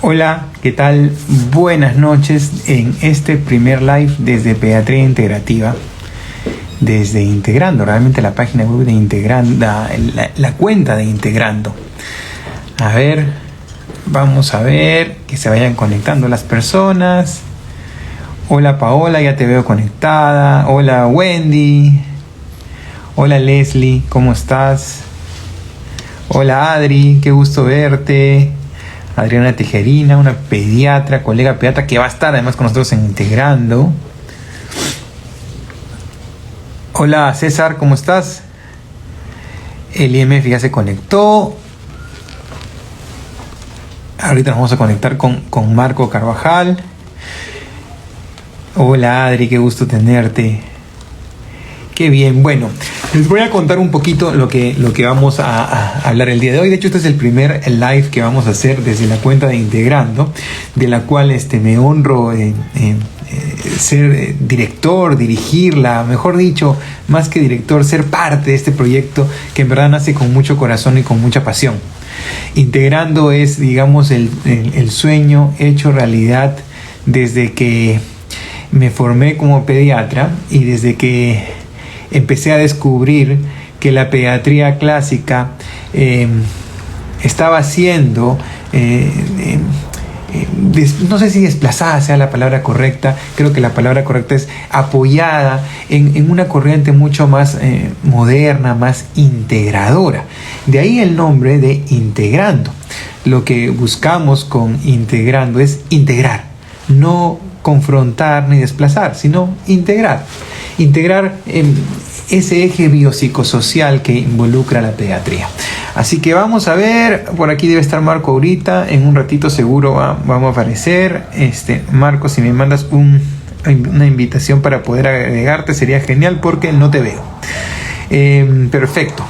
Hola, ¿qué tal? Buenas noches en este primer live desde Pediatría Integrativa, desde Integrando, realmente la página web de Integrando, la cuenta de Integrando. A ver, vamos a ver que se vayan conectando las personas. Hola Paola, ya te veo conectada. Hola Wendy. Hola Leslie, ¿cómo estás? Hola Adri, qué gusto verte. Adriana Tejerina, una pediatra, colega pediatra que va a estar además con nosotros en Integrando. Hola César, ¿cómo estás? El IMF ya se conectó. Ahorita nos vamos a conectar con Marco Carvajal. Hola Adri, qué gusto tenerte. Qué bien, bueno, les voy a contar un poquito lo que vamos a hablar el día de hoy. De hecho, este es el primer live que vamos a hacer desde la cuenta de Integrando, de la cual me honro ser director, dirigirla, mejor dicho, más que director, ser parte de este proyecto que en verdad nace con mucho corazón y con mucha pasión. Integrando es, digamos, el sueño hecho realidad desde que me formé como pediatra y desde que empecé a descubrir que la pediatría clásica estaba siendo, no sé si desplazada sea la palabra correcta, creo que la palabra correcta es apoyada en una corriente mucho más moderna, más integradora. De ahí el nombre de Integrando. Lo que buscamos con Integrando es integrar, no confrontar ni desplazar, sino integrar. Integrar ese eje biopsicosocial que involucra la pediatría. Así que vamos a ver, por aquí debe estar Marco ahorita, en un ratito seguro vamos a aparecer. Marco, si me mandas una invitación para poder agregarte sería genial porque no te veo. Perfecto.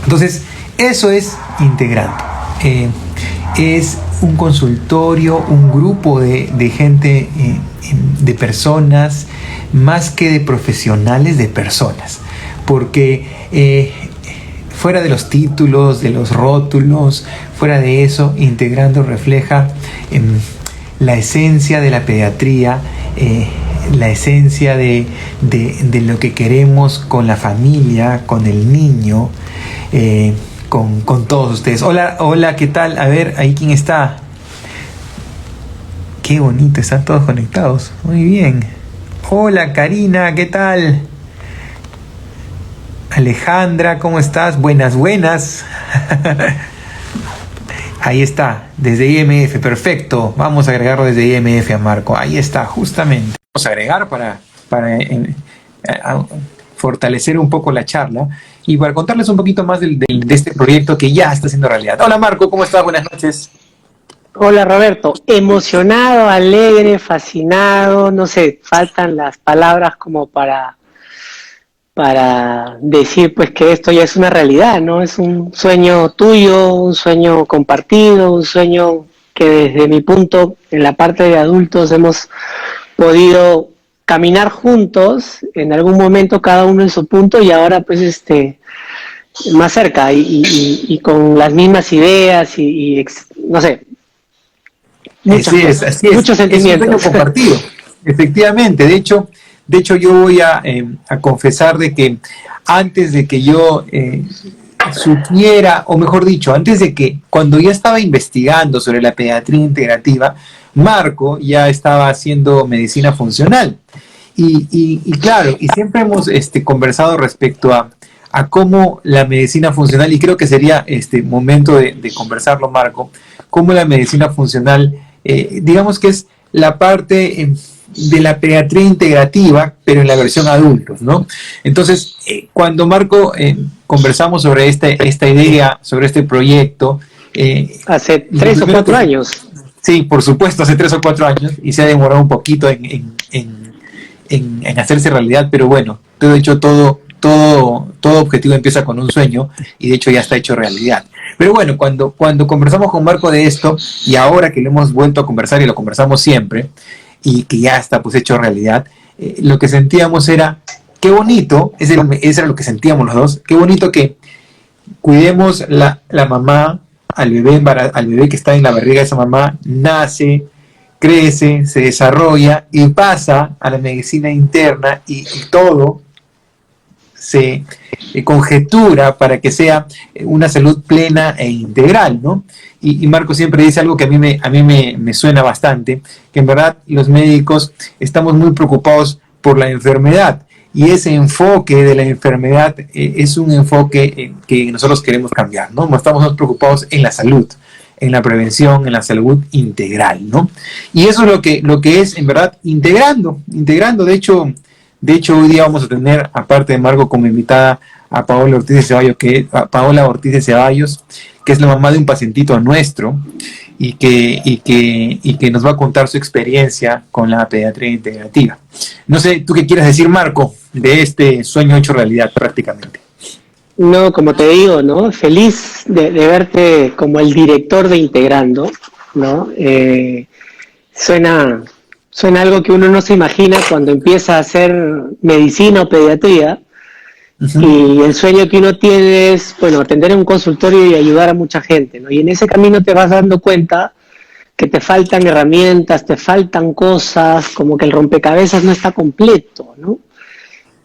Entonces, eso es Integrando. Es un consultorio, un grupo de gente, de personas, más que de profesionales, de personas, porque fuera de los títulos, de los rótulos, fuera de eso, Integrando refleja la esencia de la pediatría, la esencia de lo que queremos con la familia, con el niño, con todos ustedes. Hola, ¿qué tal? A ver, ahí quién está. Qué bonito, están todos conectados. Muy bien. Hola Karina, ¿qué tal? Alejandra, ¿cómo estás? Buenas. Ahí está, desde IMF, perfecto. Vamos a agregarlo desde IMF a Marco. Ahí está, justamente. Vamos a agregar para fortalecer un poco la charla y para contarles un poquito más de este proyecto que ya está siendo realidad. Hola Marco, ¿cómo estás? Buenas noches. Hola Roberto, emocionado, alegre, fascinado, no sé, faltan las palabras como para decir pues que esto ya es una realidad, ¿no? Es un sueño tuyo, un sueño compartido, un sueño que desde mi punto, en la parte de adultos, hemos podido caminar juntos, en algún momento cada uno en su punto y ahora pues más cerca y con las mismas ideas no sé, muchas cosas, Así es. muchos sentimientos. Es un sueño compartido, efectivamente. De hecho yo voy a confesar de que antes de que yo supiera, o mejor dicho, antes de que cuando ya estaba investigando sobre la pediatría integrativa, Marco ya estaba haciendo medicina funcional. Y claro, y siempre hemos conversado respecto a cómo la medicina funcional, y creo que sería momento de conversarlo, Marco, cómo la medicina funcional, digamos que es la parte de la pediatría integrativa, pero en la versión adultos, ¿no? Entonces, cuando Marco conversamos sobre esta idea, sobre este proyecto, hace 3 o 4 años. Sí, por supuesto, hace 3 o 4 años, y se ha demorado un poquito en hacerse realidad, pero bueno, de hecho todo objetivo empieza con un sueño y de hecho ya está hecho realidad. Pero bueno, cuando conversamos con Marco de esto y ahora que lo hemos vuelto a conversar y lo conversamos siempre y que ya está pues hecho realidad, lo que sentíamos era, qué bonito, eso era lo que sentíamos los dos, qué bonito que cuidemos la mamá al bebé que está en la barriga de esa mamá, nace, crece, se desarrolla y pasa a la medicina interna y todo se conjetura para que sea una salud plena e integral, ¿no? Y Marco siempre dice algo que a mí me suena bastante, que en verdad los médicos estamos muy preocupados por la enfermedad, y ese enfoque de la enfermedad es un enfoque que nosotros queremos cambiar, ¿no? Estamos más preocupados en la salud, en la prevención, en la salud integral, ¿no? Y eso es lo que es, en verdad, integrando. De hecho, hoy día vamos a tener, aparte de Marco, como invitada a Paola Ortiz de Ceballos, que es la mamá de un pacientito nuestro, y que nos va a contar su experiencia con la pediatría integrativa. No sé, ¿tú qué quieres decir, Marco, de este sueño hecho realidad prácticamente? No, como te digo, ¿no? Feliz de verte como el director de Integrando, ¿no? Suena algo que uno no se imagina cuando empieza a hacer medicina o pediatría. Y el sueño que uno tiene es, bueno, atender en un consultorio y ayudar a mucha gente, ¿no? Y en ese camino te vas dando cuenta que te faltan herramientas, te faltan cosas, como que el rompecabezas no está completo, ¿no?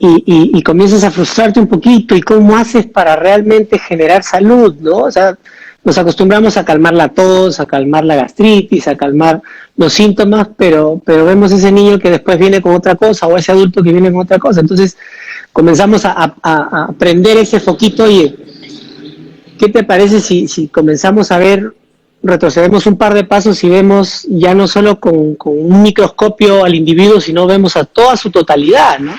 Y comienzas a frustrarte un poquito, ¿y cómo haces para realmente generar salud, ¿no? O sea, nos acostumbramos a calmar la tos, a calmar la gastritis, a calmar los síntomas, pero vemos ese niño que después viene con otra cosa, o ese adulto que viene con otra cosa. Entonces comenzamos a prender ese foquito. Oye, ¿qué te parece si comenzamos a ver, retrocedemos un par de pasos y vemos ya no solo con un microscopio al individuo, sino vemos a toda su totalidad, ¿no?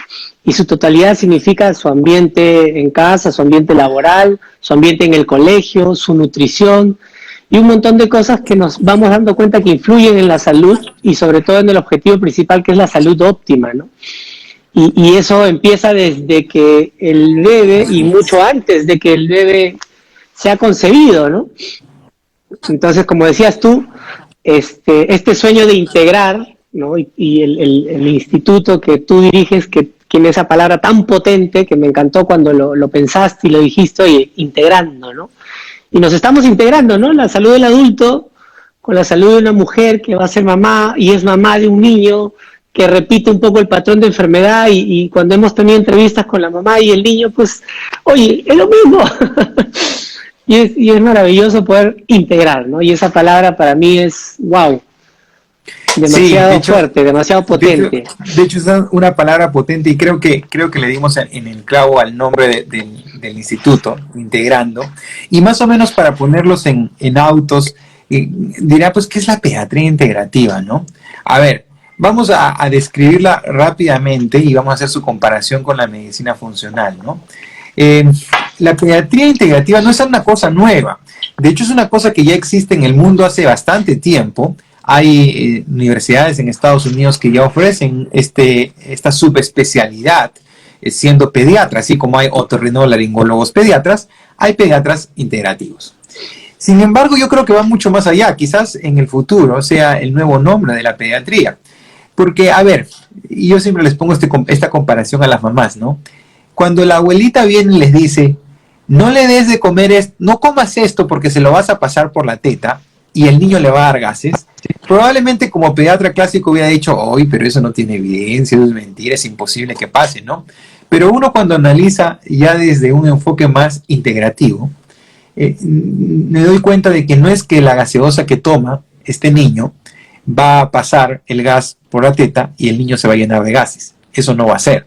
Y su totalidad significa su ambiente en casa, su ambiente laboral, su ambiente en el colegio, su nutrición y un montón de cosas que nos vamos dando cuenta que influyen en la salud y sobre todo en el objetivo principal, que es la salud óptima, ¿no? Y eso empieza desde que el bebé y mucho antes de que el bebé sea concebido, ¿no? Entonces, como decías tú, este sueño de integrar, ¿no? Y el instituto que tú diriges, que tiene esa palabra tan potente que me encantó cuando lo pensaste y lo dijiste, oye, integrando, ¿no? Y nos estamos integrando, ¿no? La salud del adulto con la salud de una mujer que va a ser mamá y es mamá de un niño que repite un poco el patrón de enfermedad, y cuando hemos tenido entrevistas con la mamá y el niño, pues, oye, es lo mismo. Y es maravilloso poder integrar, ¿no? Y esa palabra para mí es, wow, demasiado fuerte, demasiado potente. De hecho, es una palabra potente, y creo que le dimos en el clavo al nombre del instituto, integrando. Y más o menos para ponerlos en autos, dirá, pues, ¿qué es la pediatría integrativa, no? A ver, vamos a describirla rápidamente y vamos a hacer su comparación con la medicina funcional, ¿no? La pediatría integrativa no es una cosa nueva. De hecho, es una cosa que ya existe en el mundo hace bastante tiempo. Hay universidades en Estados Unidos que ya ofrecen esta subespecialidad, siendo pediatras, así como hay otorrinolaringólogos pediatras, hay pediatras integrativos. Sin embargo, yo creo que va mucho más allá. Quizás en el futuro sea el nuevo nombre de la pediatría. Porque, a ver, yo siempre les pongo esta comparación a las mamás, ¿no? Cuando la abuelita viene y les dice, no le des de comer esto, no comas esto porque se lo vas a pasar por la teta y el niño le va a dar gases, probablemente como pediatra clásico hubiera dicho, oye, pero eso no tiene evidencia, eso es mentira, es imposible que pase, ¿no? Pero uno, cuando analiza ya desde un enfoque más integrativo, me doy cuenta de que no es que la gaseosa que toma este niño va a pasar el gas por la teta y el niño se va a llenar de gases. Eso no va a ser.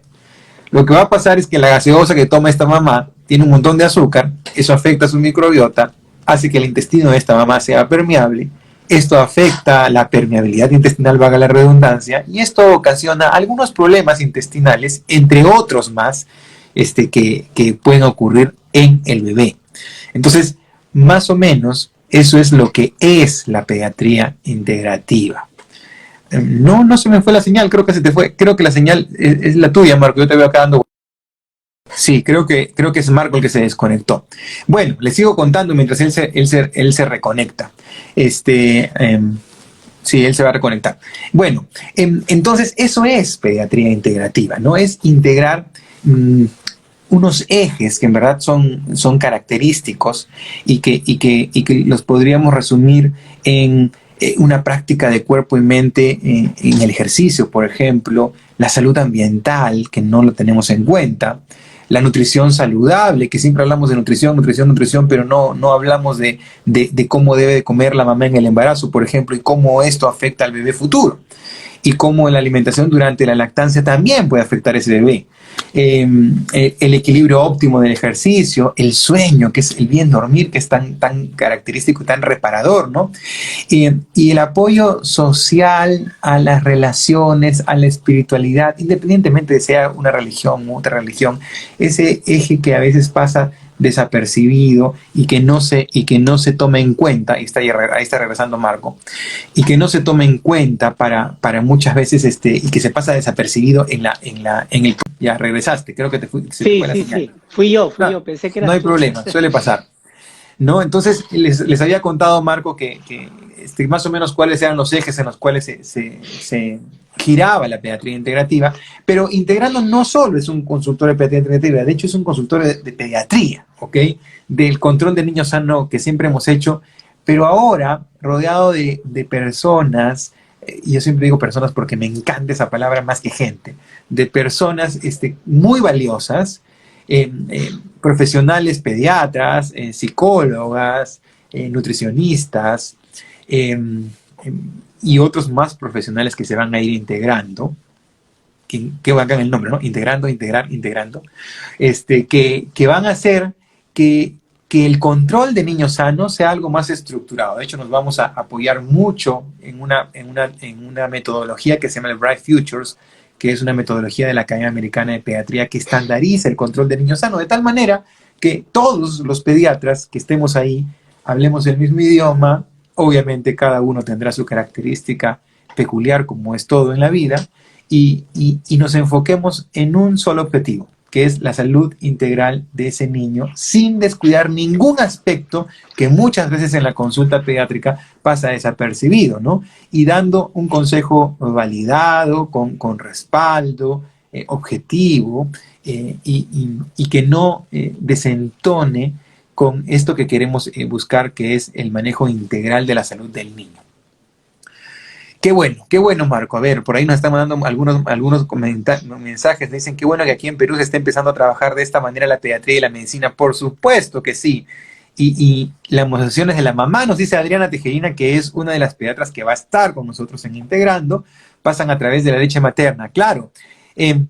Lo que va a pasar es que la gaseosa que toma esta mamá tiene un montón de azúcar, eso afecta a su microbiota, hace que el intestino de esta mamá sea permeable, esto afecta la permeabilidad intestinal, valga la redundancia, y esto ocasiona algunos problemas intestinales, entre otros más, que pueden ocurrir en el bebé. Entonces, más o menos, eso es lo que es la pediatría integrativa. No se me fue la señal, creo que se te fue. Creo que la señal es la tuya, Marco. Yo te veo acá dando. Sí, creo que es Marco el que se desconectó. Bueno, les sigo contando mientras él se reconecta. Sí, él se va a reconectar. Bueno, entonces eso es pediatría integrativa, ¿no? Es integrar unos ejes que en verdad son característicos y que los podríamos resumir en una práctica de cuerpo y mente en el ejercicio, por ejemplo, la salud ambiental, que no lo tenemos en cuenta, la nutrición saludable, que siempre hablamos de nutrición, nutrición, nutrición, pero no hablamos de cómo debe de comer la mamá en el embarazo, por ejemplo, y cómo esto afecta al bebé futuro y cómo la alimentación durante la lactancia también puede afectar a ese bebé. El equilibrio óptimo del ejercicio, el sueño, que es el bien dormir, que es tan característico y tan reparador, ¿no? Y el apoyo social a las relaciones, a la espiritualidad, independientemente de sea una religión u otra religión, ese eje que a veces pasa desapercibido y que no se toma en cuenta, ahí está regresando Marco, y que no se toma en cuenta para muchas veces y que se pasa desapercibido en el ya regresaste, creo que se te Sí, fue la sí, señal. sí. Fui No, yo, pensé que no eras hay tú. problema, suele pasar. ¿No? Entonces les había contado, Marco, que más o menos cuáles eran los ejes en los cuales se giraba la pediatría integrativa, pero Integrando no solo es un consultorio de pediatría integrativa, de hecho es un consultorio de pediatría, ¿ok? Del control de niños sano que siempre hemos hecho, pero ahora rodeado de personas, y yo siempre digo personas porque me encanta esa palabra más que gente, de personas muy valiosas, profesionales pediatras, psicólogas, nutricionistas eh, y otros más profesionales que se van a ir integrando, que valgan el nombre, ¿no? Integrando, integrar, integrando, que van a hacer que el control de niños sanos sea algo más estructurado. De hecho, nos vamos a apoyar mucho en una metodología que se llama el Bright Futures, que es una metodología de la Academia Americana de Pediatría que estandariza el control de niños sanos, de tal manera que todos los pediatras que estemos ahí hablemos el mismo idioma. Obviamente cada uno tendrá su característica peculiar, como es todo en la vida, y nos enfoquemos en un solo objetivo, que es la salud integral de ese niño, sin descuidar ningún aspecto que muchas veces en la consulta pediátrica pasa desapercibido, ¿no? Y dando un consejo validado, con respaldo, objetivo, y que no desentone con esto que queremos buscar, que es el manejo integral de la salud del niño. Qué bueno, Marco. A ver, por ahí nos están mandando algunos mensajes. Dicen qué bueno que aquí en Perú se está empezando a trabajar de esta manera la pediatría y la medicina. Por supuesto que sí. Y las emociones de la mamá, nos dice Adriana Tejerina, que es una de las pediatras que va a estar con nosotros en Integrando, pasan a través de la leche materna. Claro, eso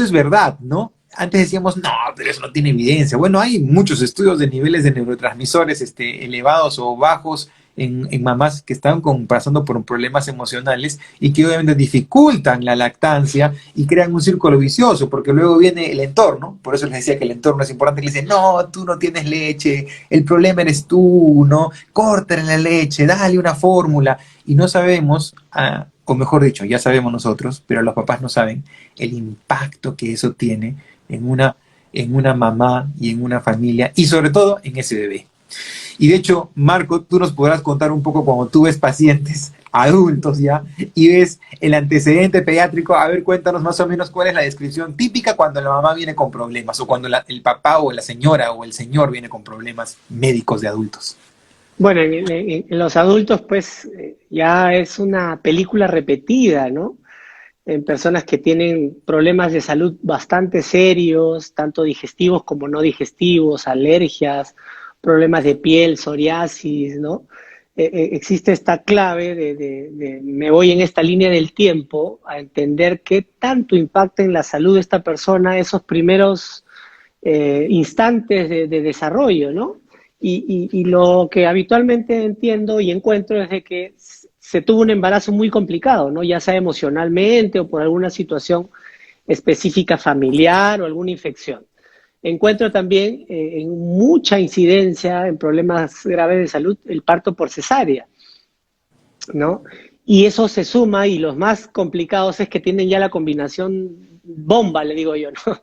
es verdad, ¿no? Antes decíamos, no, pero eso no tiene evidencia. Bueno, hay muchos estudios de niveles de neurotransmisores elevados o bajos en mamás que están pasando por problemas emocionales y que obviamente dificultan la lactancia y crean un círculo vicioso, porque luego viene el entorno. Por eso les decía que el entorno es importante, que le dicen, no, tú no tienes leche, el problema eres tú, ¿no? Córtale la leche, dale una fórmula. Y no sabemos, o mejor dicho, ya sabemos nosotros, pero los papás no saben el impacto que eso tiene en una mamá y en una familia, y sobre todo en ese bebé. Y de hecho, Marco, tú nos podrás contar un poco cuando tú ves pacientes adultos ya y ves el antecedente pediátrico. A ver, cuéntanos más o menos cuál es la descripción típica cuando la mamá viene con problemas o cuando el papá o la señora o el señor viene con problemas médicos de adultos. Bueno, en los adultos, pues ya es una película repetida, ¿no? En personas que tienen problemas de salud bastante serios, tanto digestivos como no digestivos, alergias, problemas de piel, psoriasis, ¿no? Existe esta clave de me voy en esta línea del tiempo a entender qué tanto impacta en la salud de esta persona esos primeros instantes de desarrollo, ¿no? Y lo que habitualmente entiendo y encuentro es de que se tuvo un embarazo muy complicado, ¿no? Ya sea emocionalmente o por alguna situación específica familiar o alguna infección. Encuentro también en mucha incidencia en problemas graves de salud el parto por cesárea, ¿no? Y eso se suma, y los más complicados es que tienen ya la combinación bomba, le digo yo, ¿no?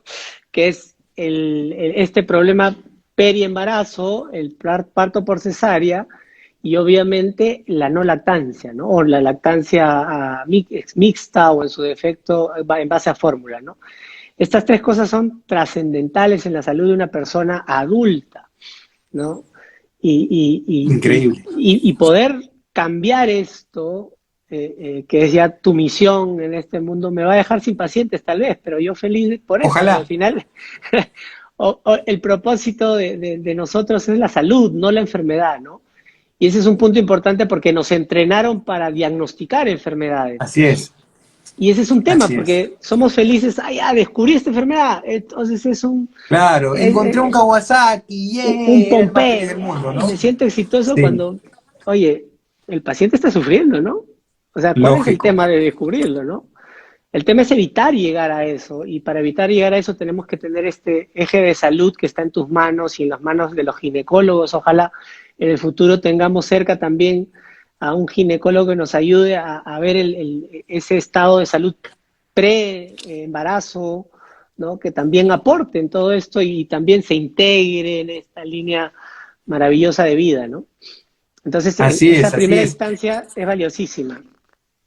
Que es este problema periembarazo, el parto por cesárea, y obviamente la no lactancia, ¿no? O la lactancia mixta o en su defecto en base a fórmula, ¿no? Estas tres cosas son trascendentales en la salud de una persona adulta, ¿no? Increíble. Y poder cambiar esto, que es ya tu misión en este mundo, me va a dejar sin pacientes tal vez, pero yo feliz por eso, porque al Ojalá. final el propósito de nosotros es la salud, no la enfermedad, ¿no? Y ese es un punto importante porque nos entrenaron para diagnosticar enfermedades. Así es. Y ese es un tema, Así es. porque somos felices, ah, ya descubrí esta enfermedad, entonces es Claro, es, encontré un Kawasaki, un yeah, eres más feliz pompé, del mundo, y me ¿no? siento exitoso Sí, cuando, oye, el paciente está sufriendo, ¿no? O sea, ¿cuál es el lógico. tema de descubrirlo, no? El tema es evitar llegar a eso, y para evitar llegar a eso tenemos que tener este eje de salud que está en tus manos y en las manos de los ginecólogos. Ojalá en el futuro tengamos cerca también a un ginecólogo que nos ayude a ver ese estado de salud pre-embarazo, ¿no? Que también aporte en todo esto y también se integre en esta línea maravillosa de vida, ¿no? Entonces, Así esa es, así primera es. instancia es valiosísima.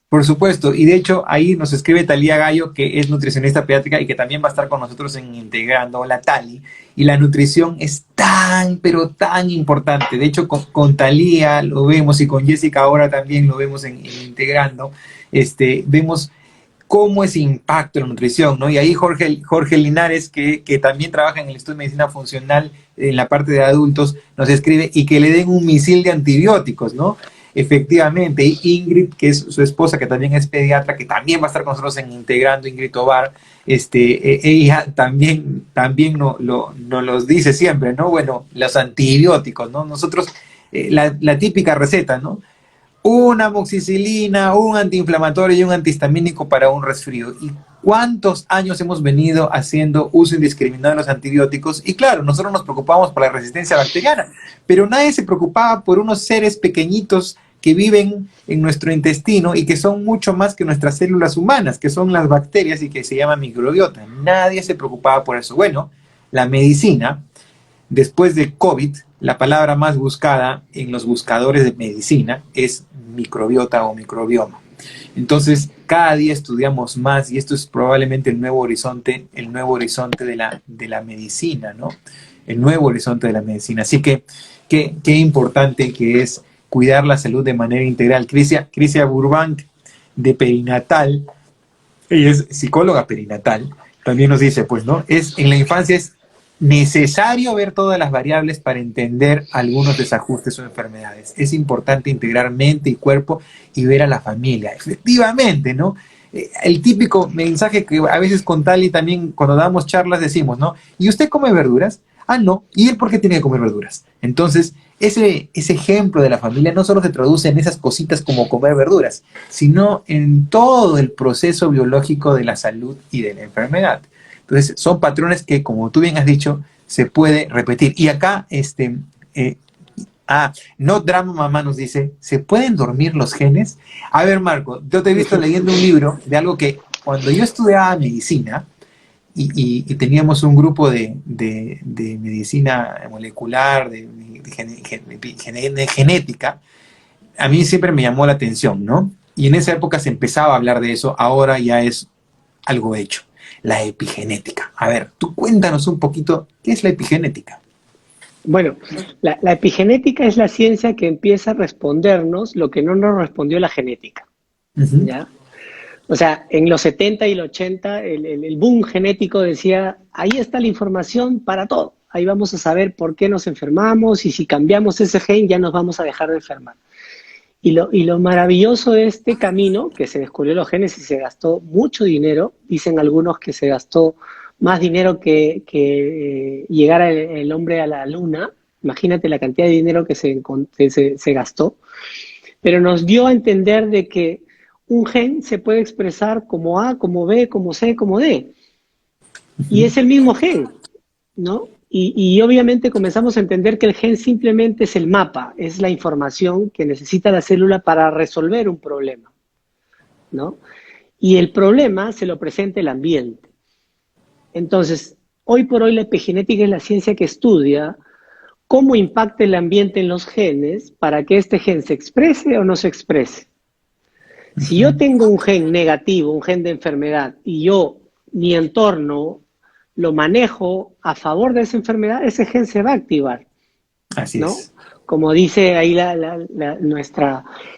Por supuesto, y de hecho ahí nos escribe Talía Gallo, que es nutricionista pediátrica y que también va a estar con nosotros en Integrando. Hola Tali, y la nutrición es tan, pero tan importante. De hecho, con Talía lo vemos y con Jessica ahora también lo vemos en Integrando. Vemos cómo ese impacto en la nutrición, ¿no? Y ahí Jorge Linares, que también trabaja en el Estudio de Medicina Funcional en la parte de adultos, nos escribe y que le den un misil de antibióticos, ¿no? Efectivamente, y Ingrid, que es su esposa, que también es pediatra, que también va a estar con nosotros en Integrando, Ingrid Tobar, ella también nos los dice siempre, ¿no? Bueno, los antibióticos, ¿no? Nosotros, la típica receta, ¿no? Una amoxicilina, un antiinflamatorio y un antihistamínico para un resfrío. ¿Y cuántos años hemos venido haciendo uso indiscriminado de los antibióticos? Y claro, nosotros nos preocupamos por la resistencia bacteriana, pero nadie se preocupaba por unos seres pequeñitos que viven en nuestro intestino y que son mucho más que nuestras células humanas, que son las bacterias y que se llama microbiota. Nadie se preocupaba por eso. Bueno, la medicina, después de COVID, la palabra más buscada en los buscadores de medicina es microbiota o microbioma. Entonces, cada día estudiamos más y esto es probablemente el nuevo horizonte de la medicina, ¿no? El nuevo horizonte de la medicina. Así que, qué importante que es cuidar la salud de manera integral. Crisia Burbank, de Perinatal, ella es psicóloga perinatal, también nos dice, pues, ¿no? En la infancia es necesario ver todas las variables para entender algunos desajustes o enfermedades. Es importante integrar mente y cuerpo y ver a la familia. Efectivamente, ¿no? El típico mensaje que a veces con Tali también cuando damos charlas decimos, ¿no? ¿Y usted come verduras? Ah, no. ¿Y él por qué tiene que comer verduras? Entonces, ese ejemplo de la familia no solo se traduce en esas cositas como comer verduras, sino en todo el proceso biológico de la salud y de la enfermedad. Entonces, son patrones que, como tú bien has dicho, se puede repetir. Y acá, no drama mamá nos dice, ¿se pueden dormir los genes? A ver, Marco, yo te he visto leyendo un libro de algo que cuando yo estudiaba medicina y teníamos un grupo de medicina molecular, de genética, a mí siempre me llamó la atención, ¿no? Y en esa época se empezaba a hablar de eso, ahora ya es algo hecho, la epigenética. A ver, tú cuéntanos un poquito, ¿qué es la epigenética? Bueno, la epigenética es la ciencia que empieza a respondernos lo que no nos respondió la genética, Uh -huh. ¿ya? O sea, en los 70 y el 80, el boom genético decía, ahí está la información para todo. Ahí vamos a saber por qué nos enfermamos y si cambiamos ese gen ya nos vamos a dejar de enfermar. Y lo maravilloso de este camino, que se descubrió los genes y se gastó mucho dinero, dicen algunos que se gastó más dinero que llegar el hombre a la luna, imagínate la cantidad de dinero que se gastó, pero nos dio a entender de que un gen se puede expresar como A, como B, como C, como D, Uh y -huh. es el mismo gen, ¿no? Y obviamente comenzamos a entender que el gen simplemente es el mapa, es la información que necesita la célula para resolver un problema, ¿no? Y el problema se lo presenta el ambiente. Entonces, hoy por hoy la epigenética es la ciencia que estudia cómo impacta el ambiente en los genes para que este gen se exprese o no se exprese. Uh Si -huh. yo tengo un gen negativo, un gen de enfermedad, y yo mi entorno lo manejo a favor de esa enfermedad, ese gen se va a activar, Así ¿no? es. Como dice ahí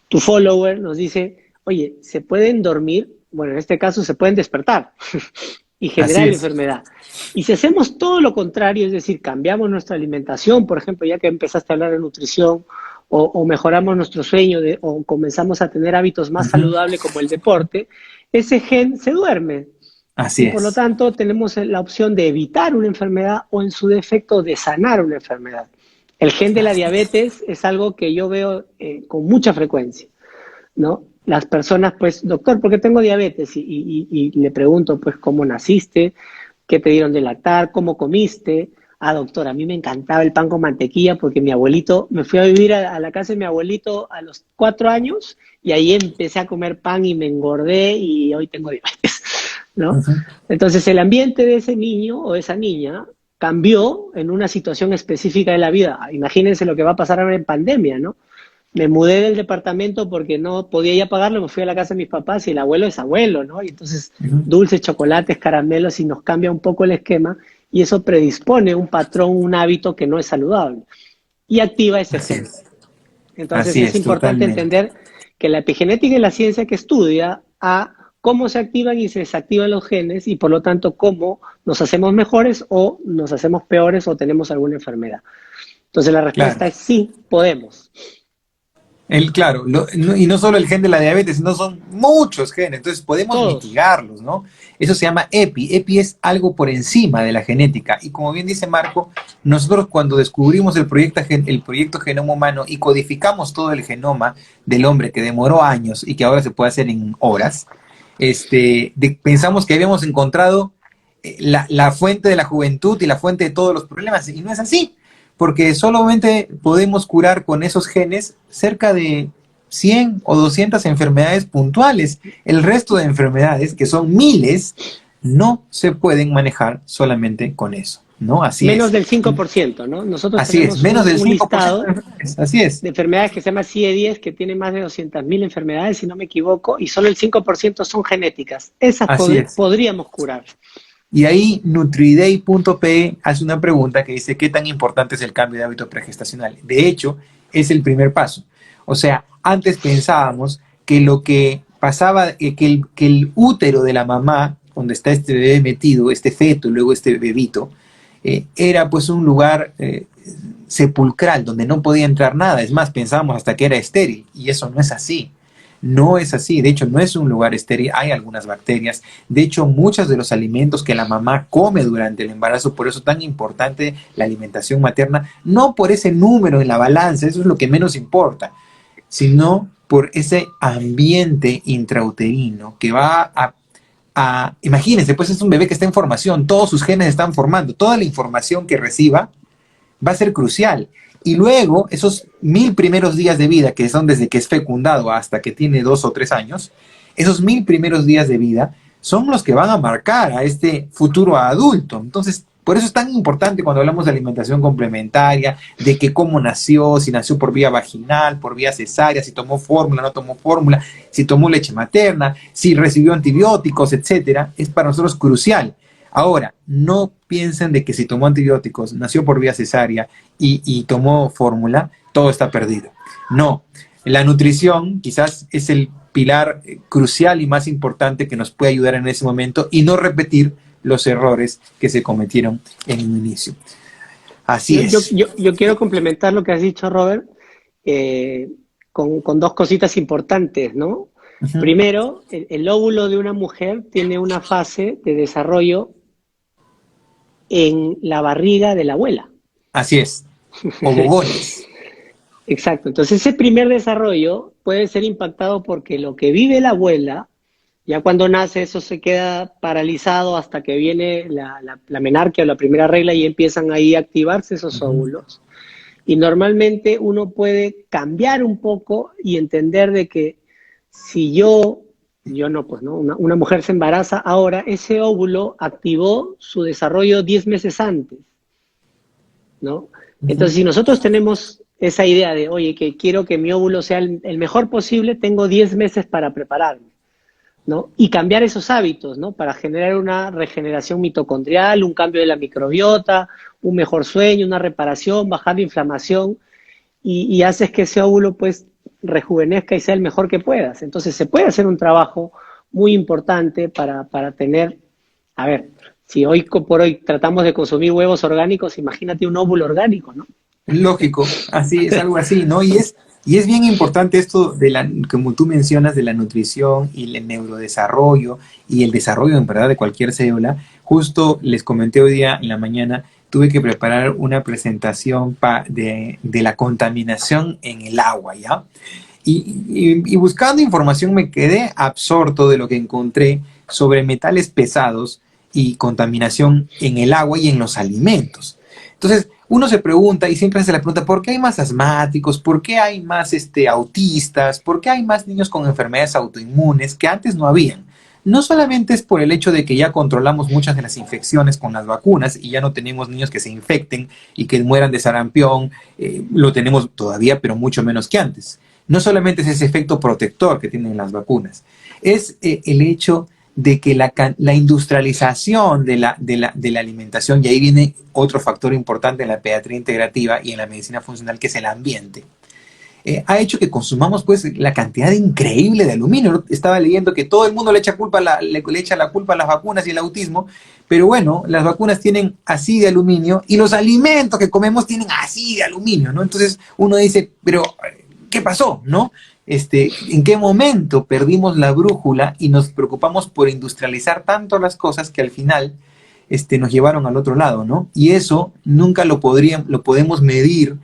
tu follower, nos dice, oye, se pueden dormir, bueno, en este caso se pueden despertar y Así generar la es. enfermedad. Y si hacemos todo lo contrario, es decir, cambiamos nuestra alimentación, por ejemplo, ya que empezaste a hablar de nutrición, o mejoramos nuestro sueño, o comenzamos a tener hábitos más Ujú. saludables como el deporte, ese gen se duerme. Así Y por lo es. tanto tenemos la opción de evitar una enfermedad o en su defecto de sanar una enfermedad. El gen de la Así es. diabetes es algo que yo veo con mucha frecuencia, ¿no? Las personas, pues, doctor, ¿por qué tengo diabetes? Y le pregunto, pues, ¿cómo naciste? ¿Qué te dieron de lactar? ¿Cómo comiste? Ah, doctor, a mí me encantaba el pan con mantequilla porque mi abuelito, me fui a vivir a la casa de mi abuelito a los 4 años y ahí empecé a comer pan y me engordé y hoy tengo diabetes, ¿no? Ujú. Entonces el ambiente de ese niño o esa niña cambió en una situación específica de la vida. Imagínense lo que va a pasar ahora en pandemia, ¿no? Me mudé del departamento porque no podía ya pagarlo, me fui a la casa de mis papás y el abuelo es abuelo, ¿no? Y entonces Ujú. dulces, chocolates, caramelos y nos cambia un poco el esquema y eso predispone un patrón, un hábito que no es saludable y activa ese Así gen. es. Entonces Así es es, importante totalmente. entender que la epigenética es la ciencia que estudia a cómo se activan y se desactivan los genes y por lo tanto cómo nos hacemos mejores o nos hacemos peores o tenemos alguna enfermedad. Entonces la Claro. respuesta es sí, podemos. Claro, y no solo el gen de la diabetes, sino son muchos genes, entonces podemos Todos. mitigarlos, ¿no? Eso se llama EPI. EPI es algo por encima de la genética. Y como bien dice Marco, nosotros cuando descubrimos el proyecto Genoma Humano y codificamos todo el genoma del hombre que demoró años y que ahora se puede hacer en horas, pensamos que habíamos encontrado la fuente de la juventud y la fuente de todos los problemas, y no es así, porque solamente podemos curar con esos genes cerca de 100 o 200 enfermedades puntuales. El resto de enfermedades, que son miles, no se pueden manejar solamente con eso, ¿no? Así Menos es. del 5%, ¿no? Nosotros Así es, tenemos menos del un 5% de listado enfermedades, así es. de enfermedades que se llama CIE-10, que tiene más de 200.000 enfermedades, si no me equivoco, y solo el 5% son genéticas. Esas Así es. podríamos curar. Y ahí Nutriday.pe hace una pregunta que dice, ¿qué tan importante es el cambio de hábito pregestacional? De hecho, es el primer paso. O sea, antes pensábamos que lo que pasaba, que el útero de la mamá, donde está este bebé metido, este feto y luego este bebito, era pues un lugar sepulcral donde no podía entrar nada. Es más, pensábamos hasta que era estéril y eso no es así. No es así, de hecho no es un lugar estéril, hay algunas bacterias, de hecho muchos de los alimentos que la mamá come durante el embarazo, por eso es tan importante la alimentación materna, no por ese número en la balanza, eso es lo que menos importa, sino por ese ambiente intrauterino que va imagínense, pues es un bebé que está en formación, todos sus genes están formando, toda la información que reciba va a ser crucial. Y luego, esos 1000 primeros días de vida, que son desde que es fecundado hasta que tiene 2 o 3 años, esos 1000 primeros días de vida son los que van a marcar a este futuro adulto. Entonces, por eso es tan importante cuando hablamos de alimentación complementaria, de que cómo nació, si nació por vía vaginal, por vía cesárea, si tomó fórmula, no tomó fórmula, si tomó leche materna, si recibió antibióticos, etcétera, es para nosotros crucial. Ahora, no piensen de que si tomó antibióticos, nació por vía cesárea y tomó fórmula, todo está perdido. No, la nutrición quizás es el pilar crucial y más importante que nos puede ayudar en ese momento y no repetir los errores que se cometieron en un inicio. Así es. Yo quiero complementar lo que has dicho, Robert, eh, con dos cositas importantes, ¿no? Ujú. Primero, el óvulo de una mujer tiene una fase de desarrollo en la barriga de la abuela. Así es. Ovogones. Exacto. Entonces, ese primer desarrollo puede ser impactado porque lo que vive la abuela, ya cuando nace, eso se queda paralizado hasta que viene la menarquia o la primera regla y empiezan ahí a activarse esos Ujú. óvulos. Y normalmente uno puede cambiar un poco y entender de que si yo no, pues no, una mujer se embaraza ahora, ese óvulo activó su desarrollo 10 meses antes, ¿no? Ujú. Entonces, si nosotros tenemos esa idea de, oye, que quiero que mi óvulo sea el mejor posible, tengo 10 meses para prepararme, ¿no? Y cambiar esos hábitos, ¿no? Para generar una regeneración mitocondrial, un cambio de la microbiota, un mejor sueño, una reparación, bajar la inflamación y haces que ese óvulo pues rejuvenezca y sea el mejor que puedas. Entonces se puede hacer un trabajo muy importante para tener, a ver, si hoy por hoy tratamos de consumir huevos orgánicos, imagínate un óvulo orgánico, ¿no? Lógico, así es, algo así, ¿no? Y es bien importante esto de como tú mencionas, de la nutrición y el neurodesarrollo y el desarrollo en verdad de cualquier célula. Justo les comenté hoy día en la mañana, tuve que preparar una presentación de la contaminación en el agua, ¿ya? Y buscando información me quedé absorto de lo que encontré sobre metales pesados y contaminación en el agua y en los alimentos. Entonces, uno se pregunta y siempre hace la pregunta, ¿por qué hay más asmáticos? ¿Por qué hay más autistas? ¿Por qué hay más niños con enfermedades autoinmunes que antes no habían? No solamente es por el hecho de que ya controlamos muchas de las infecciones con las vacunas y ya no tenemos niños que se infecten y que mueran de sarampión, lo tenemos todavía, pero mucho menos que antes. No solamente es ese efecto protector que tienen las vacunas, es el hecho de que la industrialización de la alimentación, y ahí viene otro factor importante en la pediatría integrativa y en la medicina funcional, que es el ambiente, ha hecho que consumamos pues la cantidad increíble de aluminio. Estaba leyendo que todo el mundo le echa la culpa a las vacunas y el autismo, pero bueno, las vacunas tienen así de aluminio y los alimentos que comemos tienen así de aluminio, ¿no? Entonces uno dice, pero ¿qué pasó, no? ¿En qué momento perdimos la brújula y nos preocupamos por industrializar tanto las cosas que al final nos llevaron al otro lado, ¿no? Y eso nunca lo podemos medir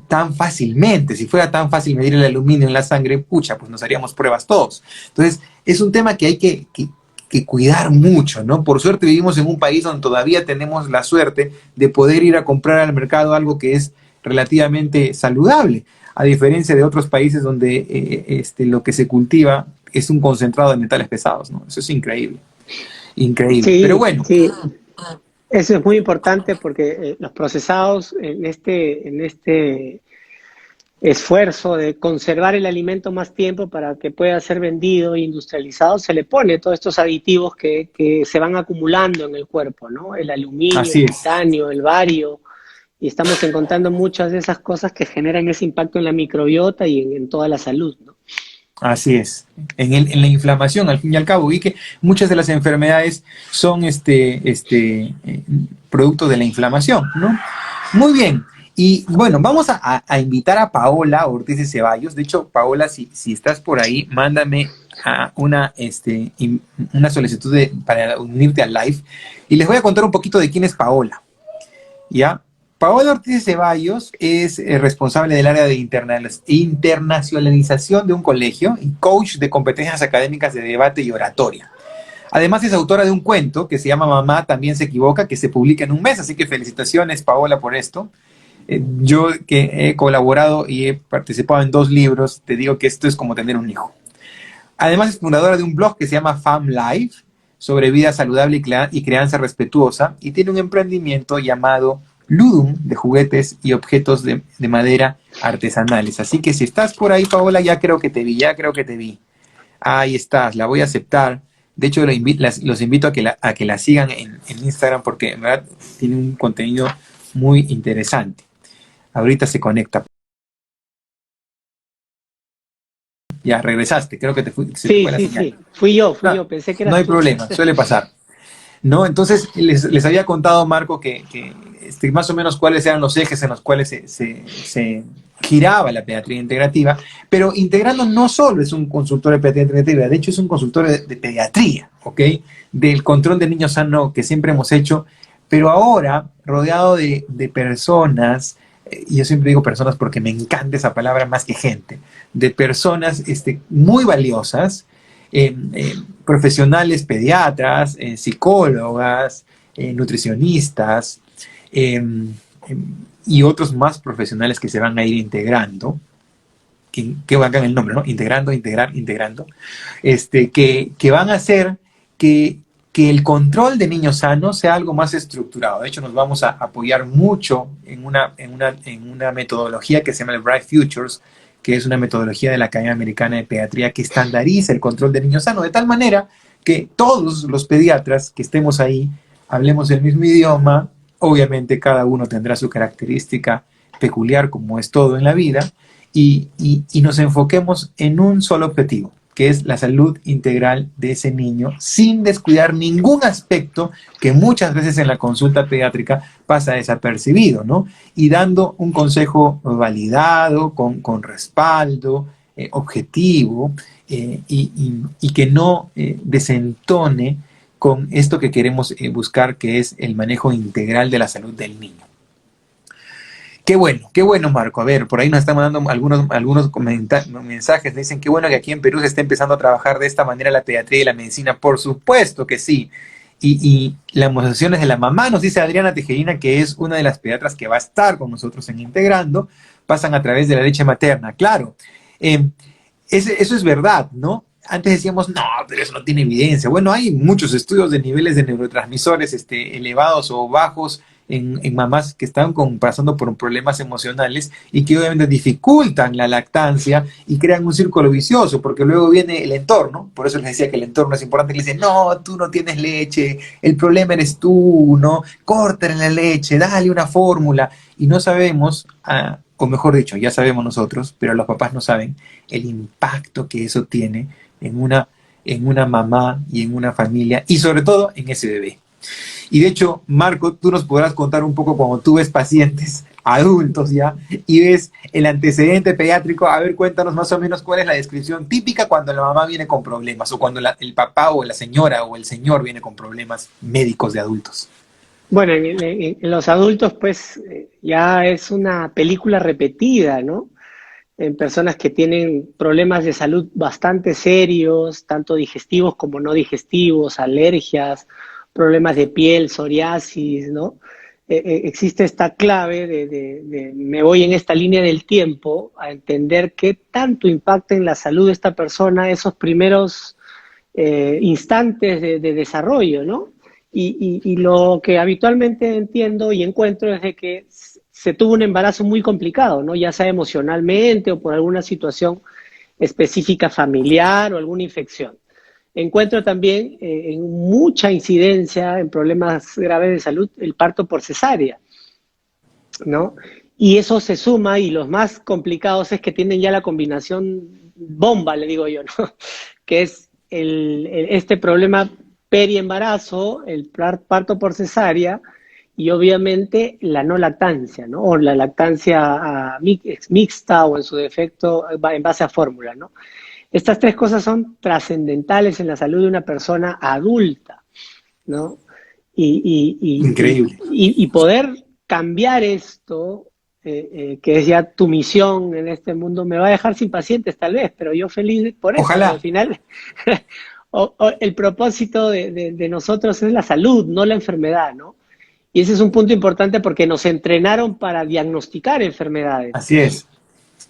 tan fácilmente. Si fuera tan fácil medir el aluminio en la sangre, pucha, pues nos haríamos pruebas todos. Entonces, es un tema que hay que cuidar mucho, ¿no? Por suerte vivimos en un país donde todavía tenemos la suerte de poder ir a comprar al mercado algo que es relativamente saludable, a diferencia de otros países donde lo que se cultiva es un concentrado de metales pesados, ¿no? Eso es increíble, increíble. Sí, Pero bueno. sí. Eso es muy importante porque los procesados en este esfuerzo de conservar el alimento más tiempo para que pueda ser vendido e industrializado, se le pone todos estos aditivos que se van acumulando en el cuerpo, ¿no? El aluminio, Así el es. titanio, el bario, y estamos encontrando muchas de esas cosas que generan ese impacto en la microbiota y en toda la salud, ¿no? Así es. En la inflamación, al fin y al cabo, vi que muchas de las enfermedades son producto de la inflamación, ¿no? Muy bien. Y bueno, vamos a invitar a Paola Ortiz de Ceballos. De hecho, Paola, si estás por ahí, mándame una solicitud para unirte al live. Y les voy a contar un poquito de quién es Paola. ¿Ya? Paola Ortiz de Ceballos es responsable del área de internacionalización de un colegio y coach de competencias académicas de debate y oratoria. Además es autora de un cuento que se llama Mamá también se equivoca, que se publica en un mes, así que felicitaciones, Paola, por esto. Yo que he colaborado y he participado en 2 libros, te digo que esto es como tener un hijo. Además es fundadora de un blog que se llama Fam Life, sobre vida saludable y crianza respetuosa, y tiene un emprendimiento llamado Ludum, de juguetes y objetos de madera artesanales. Así que si estás por ahí, Paola, ya creo que te vi. Ahí estás, la voy a aceptar. De hecho, los invito a que la sigan en Instagram porque en verdad tiene un contenido muy interesante. Ahorita se conecta. Ya, regresaste, creo que te fue la señal. Sí, fui yo, pensé que eras No hay tú. problema, suele pasar. ¿No? Entonces, les había contado, Marco, que más o menos cuáles eran los ejes en los cuales se giraba la pediatría integrativa, pero Integrando no solo es un consultor de pediatría integrativa, de hecho es un consultor de pediatría, ¿ok? Del control de niños sano que siempre hemos hecho, pero ahora rodeado de personas, y yo siempre digo personas porque me encanta esa palabra más que gente, de personas muy valiosas, profesionales pediatras, psicólogas, nutricionistas y otros más profesionales que se van a ir integrando, que hagan el nombre, ¿no? Integrando, que van a hacer que el control de niños sanos sea algo más estructurado. De hecho, nos vamos a apoyar mucho en una metodología que se llama el Bright Futures, que es una metodología de la Academia Americana de Pediatría que estandariza el control del niño sano, de tal manera que todos los pediatras que estemos ahí hablemos el mismo idioma. Obviamente cada uno tendrá su característica peculiar, como es todo en la vida, y nos enfoquemos en un solo objetivo, que es la salud integral de ese niño, sin descuidar ningún aspecto que muchas veces en la consulta pediátrica pasa desapercibido, ¿no? Y dando un consejo validado, con respaldo, objetivo, y que no desentone con esto que queremos buscar, que es el manejo integral de la salud del niño. Qué bueno, Marco. A ver, por ahí nos están mandando algunos mensajes. Dicen qué bueno que aquí en Perú se está empezando a trabajar de esta manera la pediatría y la medicina. Por supuesto que sí. Y las emociones de la mamá, nos dice Adriana Tejerina, que es una de las pediatras que va a estar con nosotros en Integrando, pasan a través de la leche materna. Claro, eso es verdad, ¿no? Antes decíamos, no, pero eso no tiene evidencia. Bueno, hay muchos estudios de niveles de neurotransmisores elevados o bajos en mamás que están pasando por problemas emocionales y que obviamente dificultan la lactancia y crean un círculo vicioso, porque luego viene el entorno. Por eso les decía que el entorno es importante, que le dicen, no, tú no tienes leche, el problema eres tú, ¿no? Córtale la leche, dale una fórmula. Y no sabemos, o mejor dicho, ya sabemos nosotros, pero los papás no saben el impacto que eso tiene en una mamá y en una familia, y sobre todo en ese bebé. Y de hecho, Marco, tú nos podrás contar un poco cuando tú ves pacientes adultos ya y ves el antecedente pediátrico. A ver, cuéntanos más o menos cuál es la descripción típica cuando la mamá viene con problemas, o cuando el papá o la señora o el señor viene con problemas médicos de adultos. Bueno, en los adultos pues ya es una película repetida, ¿no? En personas que tienen problemas de salud bastante serios, tanto digestivos como no digestivos, alergias, problemas de piel, psoriasis, ¿no? Existe esta clave de me voy en esta línea del tiempo a entender qué tanto impacta en la salud de esta persona esos primeros instantes de desarrollo, ¿no? Y lo que habitualmente entiendo y encuentro es de que se tuvo un embarazo muy complicado, ¿no? Ya sea emocionalmente o por alguna situación específica familiar o alguna infección. Encuentro también en mucha incidencia en problemas graves de salud el parto por cesárea, ¿no? Y eso se suma, y los más complicados es que tienen ya la combinación bomba, le digo yo, ¿no? Que es este problema periembarazo, el parto por cesárea, y obviamente la no lactancia, ¿no? O la lactancia mixta, o en su defecto en base a fórmula, ¿no? Estas tres cosas son trascendentales en la salud de una persona adulta, ¿no? Increíble. Y poder cambiar esto, que es ya tu misión en este mundo, me va a dejar sin pacientes tal vez, pero yo feliz por eso. Ojalá. Al final, el propósito de nosotros es la salud, no la enfermedad, ¿no? Y ese es un punto importante porque nos entrenaron para diagnosticar enfermedades. Así es.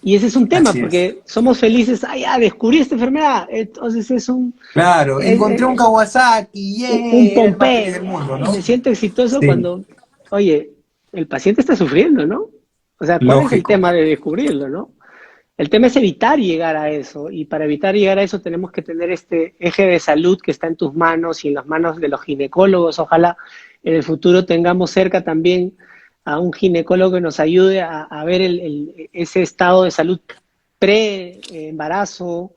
Y ese es un tema, Así porque es. somos felices, descubrí esta enfermedad, entonces es un... Claro, encontré un Kawasaki, un Pompey, del mundo, ¿no? y me siento exitoso Sí. cuando, oye, el paciente está sufriendo, ¿no? O sea, ¿cuál es el tema de descubrirlo, no? El tema es evitar llegar a eso, y para evitar llegar a eso tenemos que tener este eje de salud que está en tus manos y en las manos de los ginecólogos. Ojalá en el futuro tengamos cerca también a un ginecólogo que nos ayude a ver ese estado de salud pre-embarazo,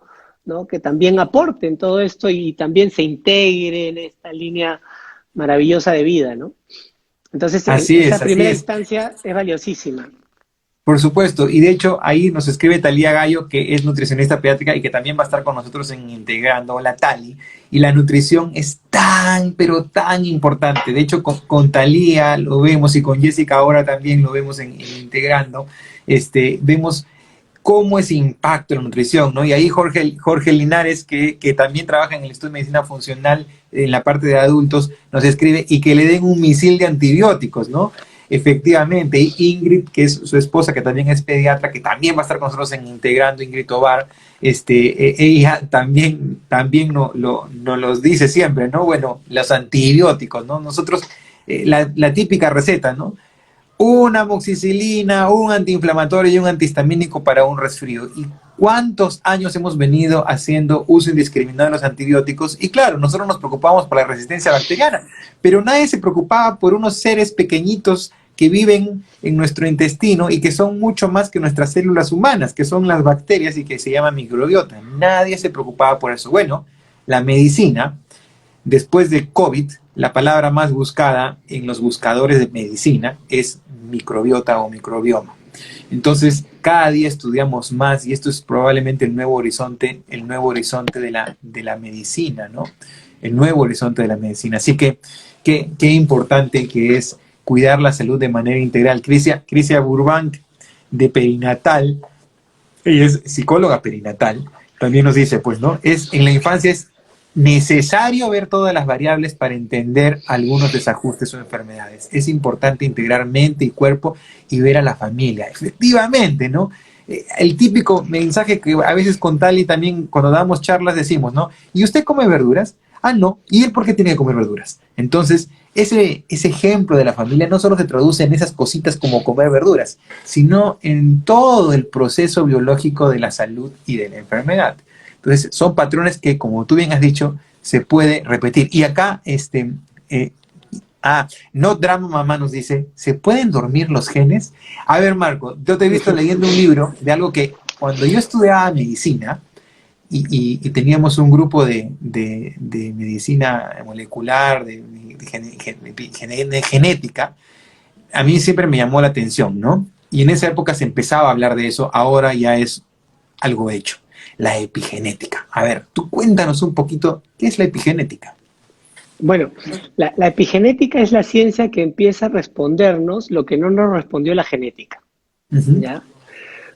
¿no? Que también aporte en todo esto y también se integre en esta línea maravillosa de vida, ¿no? Entonces, esa primera instancia es valiosísima. Por supuesto, y de hecho ahí nos escribe Talía Gallo, que es nutricionista pediátrica y que también va a estar con nosotros en Integrando. Hola, Tali. Y la nutrición es tan, pero tan importante. De hecho, con Talía lo vemos, y con Jessica ahora también lo vemos en Integrando. Vemos cómo ese impacto en la nutrición, ¿no? Y ahí Jorge Linares, que también trabaja en el Instituto de Medicina Funcional en la parte de adultos, nos escribe, y que le den un misil de antibióticos, ¿no? Efectivamente, Ingrid, que es su esposa, que también es pediatra, que también va a estar con nosotros en Integrando, Ingrid Tobar, ella también nos los dice siempre, ¿no? Bueno, los antibióticos, ¿no? Nosotros, la típica receta, ¿no? una amoxicilina, un antiinflamatorio y un antihistamínico para un resfrío. ¿Y cuántos años hemos venido haciendo uso indiscriminado de los antibióticos? Y claro, nosotros nos preocupamos por la resistencia bacteriana, pero nadie se preocupaba por unos seres pequeñitos que viven en nuestro intestino y que son mucho más que nuestras células humanas, que son las bacterias y que se llama microbiota. Nadie se preocupaba por eso. Bueno, la medicina, después de COVID, la palabra más buscada en los buscadores de medicina es microbiota o microbioma. Entonces, cada día estudiamos más y esto es probablemente el nuevo horizonte de la medicina, ¿no? El nuevo horizonte de la medicina. Así que, qué importante que es cuidar la salud de manera integral. Crisia Burbank, de perinatal, ella es psicóloga perinatal, también nos dice, pues, ¿no? En la infancia es necesario ver todas las variables para entender algunos desajustes o enfermedades. Es importante integrar mente y cuerpo y ver a la familia. Efectivamente, ¿no? El típico mensaje que a veces con Tali también cuando damos charlas decimos, ¿no? ¿Y usted come verduras? Ah, no. ¿Y él por qué tiene que comer verduras? Entonces, ese ejemplo de la familia no solo se traduce en esas cositas como comer verduras, sino en todo el proceso biológico de la salud y de la enfermedad. Entonces, son patrones que, como tú bien has dicho, se puede repetir. Y acá, eh, no drama mamá nos dice, ¿se pueden dormir los genes? A ver, Marco, yo te he visto leyendo un libro de algo que cuando yo estudiaba medicina y teníamos un grupo de medicina molecular, de genética, a mí siempre me llamó la atención, ¿no? Y en esa época se empezaba a hablar de eso, ahora ya es algo hecho, la epigenética. A ver, tú cuéntanos un poquito, ¿qué es la epigenética? Bueno, la epigenética es la ciencia que empieza a respondernos lo que no nos respondió la genética, Uh -huh. ¿ya?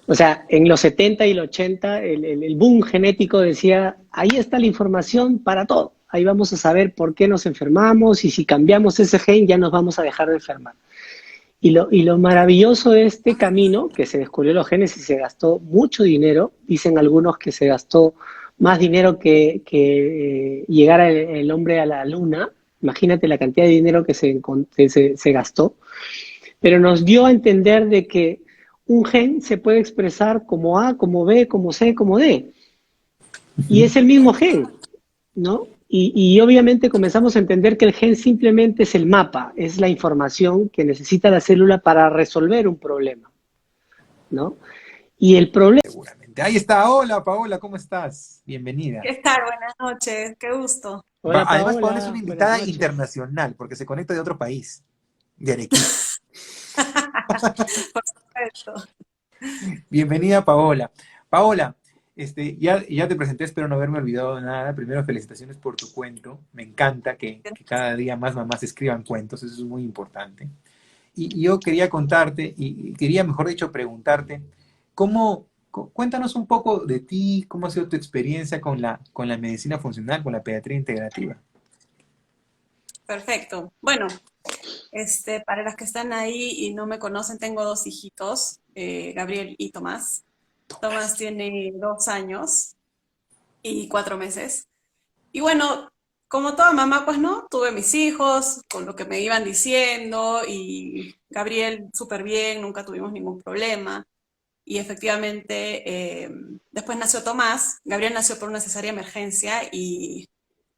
O sea, en los 70 y el 80, el boom genético decía, ahí está la información para todo. Ahí vamos a saber por qué nos enfermamos y si cambiamos ese gen ya nos vamos a dejar de enfermar. Y lo maravilloso de este camino, que se descubrió los genes y se gastó mucho dinero, dicen algunos que se gastó más dinero que llegar el hombre a la luna, imagínate la cantidad de dinero que se gastó, pero nos dio a entender de que un gen se puede expresar como A, como B, como C, como D, Uh y -huh. es el mismo gen, ¿no? Y obviamente comenzamos a entender que el gen simplemente es el mapa, es la información que necesita la célula para resolver un problema, ¿no? Y el problema... Seguramente. Ahí está. Hola, Paola, ¿cómo estás? Bienvenida. ¿Qué tal? Buenas noches, qué gusto. Hola Además, Paola es una Paola, buenas invitada noches. internacional porque se conecta de otro país, de Arequipa. Por supuesto. Bienvenida, Paola. Paola, ya te presenté, espero no haberme olvidado de nada. Primero, felicitaciones por tu cuento. Me encanta que cada día más mamás escriban cuentos, eso es muy importante. Y yo quería contarte, y quería, mejor dicho, preguntarte, cuéntanos un poco de ti, cómo ha sido tu experiencia con la medicina funcional, con la pediatría integrativa. Perfecto. Bueno, para las que están ahí y no me conocen, tengo dos hijitos, Gabriel y Tomás. Tomás tiene 2 años y 4 meses. Y bueno, como toda mamá, pues no, tuve mis hijos con lo que me iban diciendo y Gabriel súper bien, nunca tuvimos ningún problema. Y efectivamente, después nació Tomás. Gabriel nació por una cesárea de emergencia y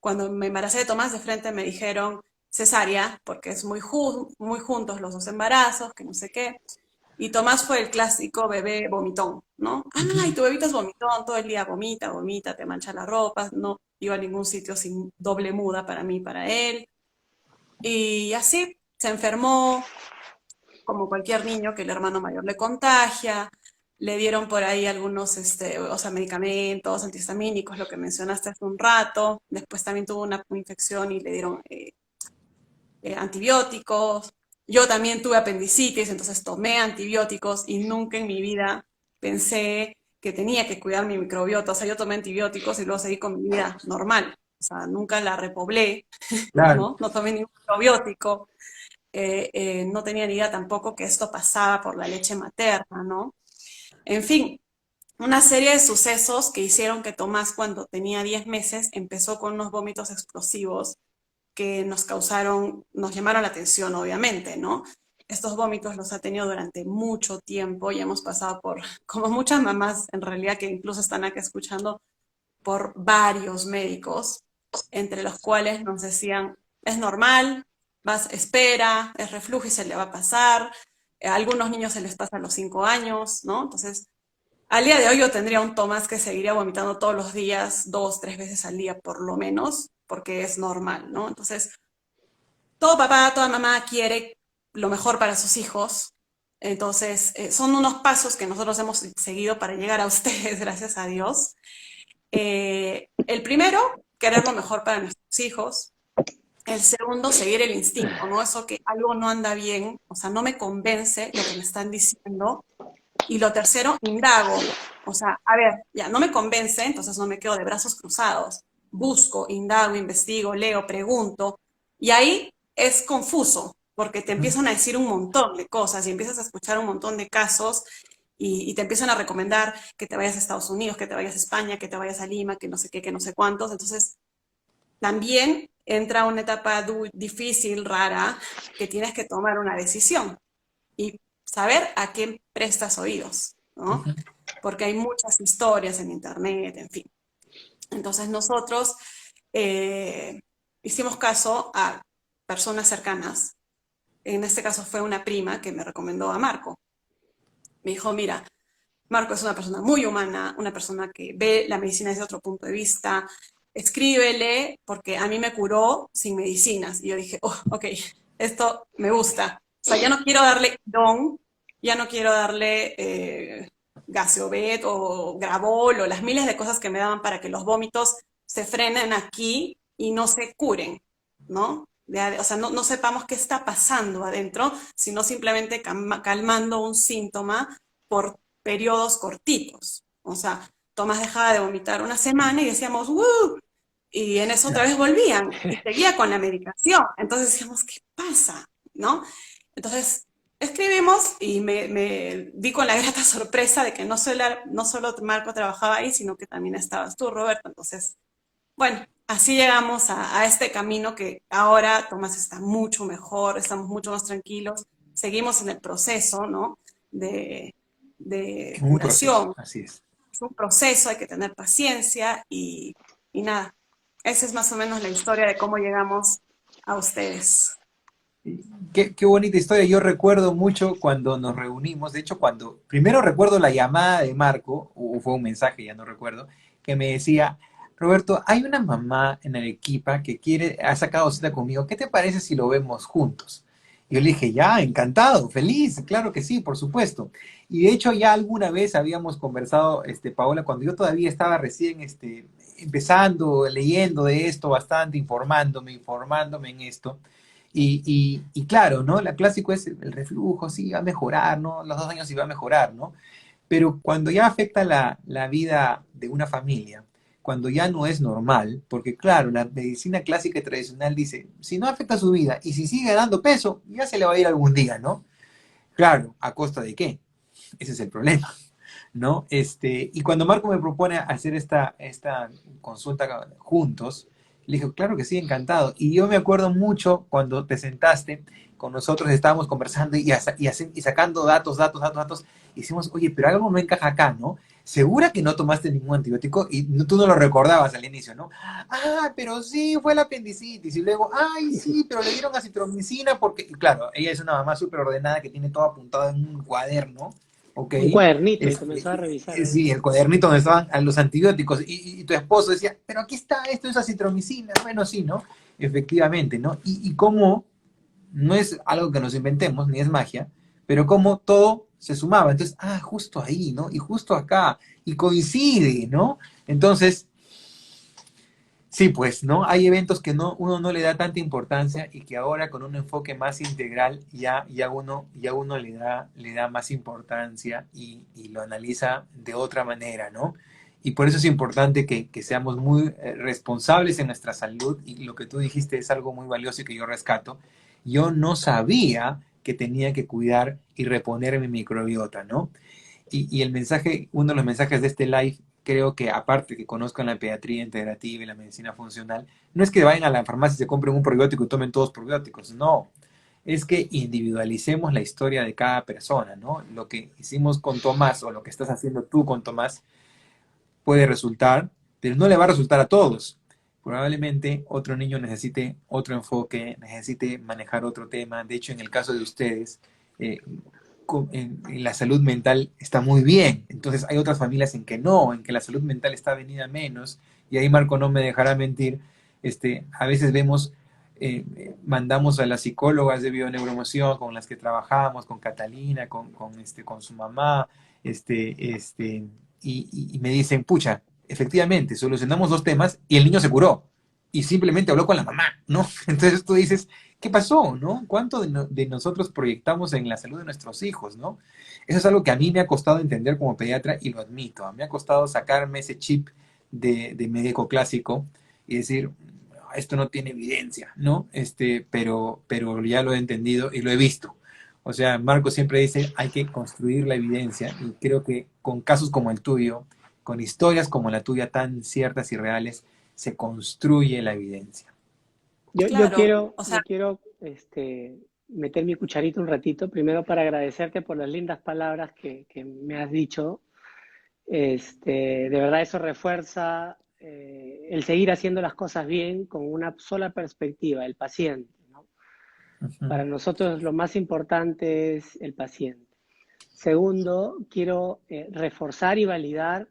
cuando me embaracé de Tomás, de frente me dijeron cesárea, porque es muy juntos los dos embarazos, que no sé qué. Y Tomás fue el clásico bebé vomitón, ¿no? Ay, tu bebito es vomitón, todo el día vomita, vomita, te mancha la ropa, no iba a ningún sitio sin doble muda para mí, para él. Y así se enfermó, como cualquier niño que el hermano mayor le contagia, le dieron por ahí algunos, o sea, medicamentos antihistamínicos, lo que mencionaste hace un rato, después también tuvo una infección y le dieron antibióticos, yo también tuve apendicitis, entonces tomé antibióticos y nunca en mi vida pensé que tenía que cuidar mi microbiota, o sea, yo tomé antibióticos y luego seguí con mi vida normal, o sea, nunca la repoblé, Claro. ¿no? No tomé ningún probiótico, no tenía ni idea tampoco que esto pasaba por la leche materna, ¿no? En fin, una serie de sucesos que hicieron que Tomás, cuando tenía 10 meses, empezó con unos vómitos explosivos que nos llamaron la atención, obviamente, ¿no? estos vómitos los ha tenido durante mucho tiempo y hemos pasado por, como muchas mamás en realidad que incluso están acá escuchando, por varios médicos, entre los cuales nos decían, es normal, espera, es reflujo y se le va a pasar. A algunos niños se les pasa a los 5 años, ¿no? Entonces, al día de hoy yo tendría un Tomás que seguiría vomitando todos los días, 2, 3 veces al día por lo menos, porque es normal, ¿no? Entonces, todo papá, toda mamá quiere lo mejor para sus hijos. Entonces, son unos pasos que nosotros hemos seguido para llegar a ustedes, gracias a Dios. El primero, querer lo mejor para nuestros hijos. El segundo, seguir el instinto, ¿no? Eso que algo no anda bien, o sea, no me convence lo que me están diciendo. Y lo tercero, indago. O sea, a ver, ya no me convence, entonces no me quedo de brazos cruzados. Busco, indago, investigo, leo, pregunto. Y ahí es confuso, porque te empiezan a decir un montón de cosas y empiezas a escuchar un montón de casos y te empiezan a recomendar que te vayas a Estados Unidos, que te vayas a España, que te vayas a Lima, que no sé qué, que no sé cuántos. Entonces, también entra una etapa difícil, rara, que tienes que tomar una decisión y saber a quién prestas oídos, ¿no? Ujú. Porque hay muchas historias en internet, en fin. Entonces nosotros eh, hicimos caso a personas cercanas. En este caso fue una prima que me recomendó a Marco. Me dijo, mira, Marco es una persona muy humana, una persona que ve la medicina desde otro punto de vista. Escríbele, porque a mí me curó sin medicinas. Y yo dije, oh, ok, esto me gusta. O sea, ya no quiero darle don, ya no quiero darle Gaseobet o Gravol o las miles de cosas que me daban para que los vómitos se frenen aquí y no se curen, ¿no? O sea, no sepamos qué está pasando adentro, sino simplemente calmando un síntoma por periodos cortitos. O sea, Tomás dejaba de vomitar una semana y decíamos, ¡uh! Y en eso otra vez volvían y seguía con la medicación. Entonces decíamos, ¿qué pasa? ¿No? Entonces escribimos y me di con la grata sorpresa de que no solo Marco trabajaba ahí, sino que también estabas tú, Roberto. Entonces, bueno, así llegamos a este camino que ahora Tomás está mucho mejor, estamos mucho más tranquilos, seguimos en el proceso, ¿no? De, Es de un proceso, curación. así es. Es un proceso, hay que tener paciencia y nada. Esa es más o menos la historia de cómo llegamos a ustedes. Qué bonita historia. Yo recuerdo mucho cuando nos reunimos. De hecho, primero recuerdo la llamada de Marco, o fue un mensaje, ya no recuerdo, que me decía, Roberto, hay una mamá en Arequipa que ha sacado cita conmigo. ¿Qué te parece si lo vemos juntos? Y yo le dije, ya, encantado, feliz, claro que sí, por supuesto. Y de hecho ya alguna vez habíamos conversado, Paola, cuando yo todavía estaba recién, empezando, leyendo de esto bastante, informándome en esto. Y claro, ¿no? La clásico es el reflujo, sí, va a mejorar, ¿no? Los 2 años sí va a mejorar, ¿no? Pero cuando ya afecta la vida de una familia, cuando ya no es normal, porque claro, la medicina clásica y tradicional dice, si no afecta su vida y si sigue dando peso, ya se le va a ir algún día, ¿no? Claro, ¿a costa de qué? Ese es el problema, ¿no? Y cuando Marco me propone hacer esta consulta juntos, le dije, claro que sí, encantado. Y yo me acuerdo mucho cuando te sentaste con nosotros, estábamos conversando y sacando datos, y decimos, oye, pero algo no encaja acá, ¿no? ¿Segura que no tomaste ningún antibiótico? Y tú no lo recordabas al inicio, ¿no? Ah, pero sí, fue la apendicitis. Y luego, ay, sí, pero le dieron acitromicina porque, y claro, ella es una mamá súper ordenada que tiene todo apuntado en un cuaderno, ¿ok? Un cuadernito y comenzó a revisar ahí. Sí, el cuadernito donde estaban los antibióticos y tu esposo decía, pero aquí está, esto es acitromicina. Bueno, sí, ¿no? Efectivamente, ¿no? Y cómo no es algo que nos inventemos, ni es magia, pero cómo todo se sumaba. Entonces, justo ahí, ¿no? Y justo acá, y coincide, ¿no? Entonces, sí, pues, ¿no? Hay eventos que uno no le da tanta importancia y que ahora con un enfoque más integral ya uno le da más importancia y lo analiza de otra manera, ¿no? Y por eso es importante que seamos muy responsables en nuestra salud y lo que tú dijiste es algo muy valioso y que yo rescato. Yo no sabía que tenía que cuidar y reponer mi microbiota, ¿no? Y uno de los mensajes de este live, creo que aparte que conozcan la pediatría integrativa y la medicina funcional, no es que vayan a la farmacia y se compren un probiótico y tomen todos probióticos, no. es que individualicemos la historia de cada persona, ¿no? Lo que hicimos con Tomás o lo que estás haciendo tú con Tomás puede resultar, pero no le va a resultar a todos. Probablemente otro niño necesite otro enfoque, necesite manejar otro tema. De hecho, en el caso de ustedes, eh, en la salud mental está muy bien. Entonces hay otras familias en que no, en que la salud mental está venida menos. Y ahí Marco no me dejará mentir. A veces vemos, mandamos a las psicólogas de bioneuroemoción con las que trabajamos, con Catalina, con su mamá, y me dicen, pucha, efectivamente, solucionamos dos temas y el niño se curó. Y simplemente habló con la mamá, ¿no? Entonces tú dices, ¿qué pasó, no? ¿Cuánto de nosotros proyectamos en la salud de nuestros hijos, no? Eso es algo que a mí me ha costado entender como pediatra y lo admito. Me ha costado sacarme ese chip de médico clásico y decir, esto no tiene evidencia, ¿no? Pero ya lo he entendido y lo he visto. O sea, Marco siempre dice, hay que construir la evidencia y creo que con casos como el tuyo, con historias como la tuya tan ciertas y reales, se construye la evidencia. Yo Claro, quiero, o sea, yo quiero meter mi cucharita un ratito, primero para agradecerte por las lindas palabras que me has dicho. De verdad eso refuerza el seguir haciendo las cosas bien con una sola perspectiva, el paciente, ¿no? Ujú. Para nosotros lo más importante es el paciente. Segundo, quiero reforzar y validar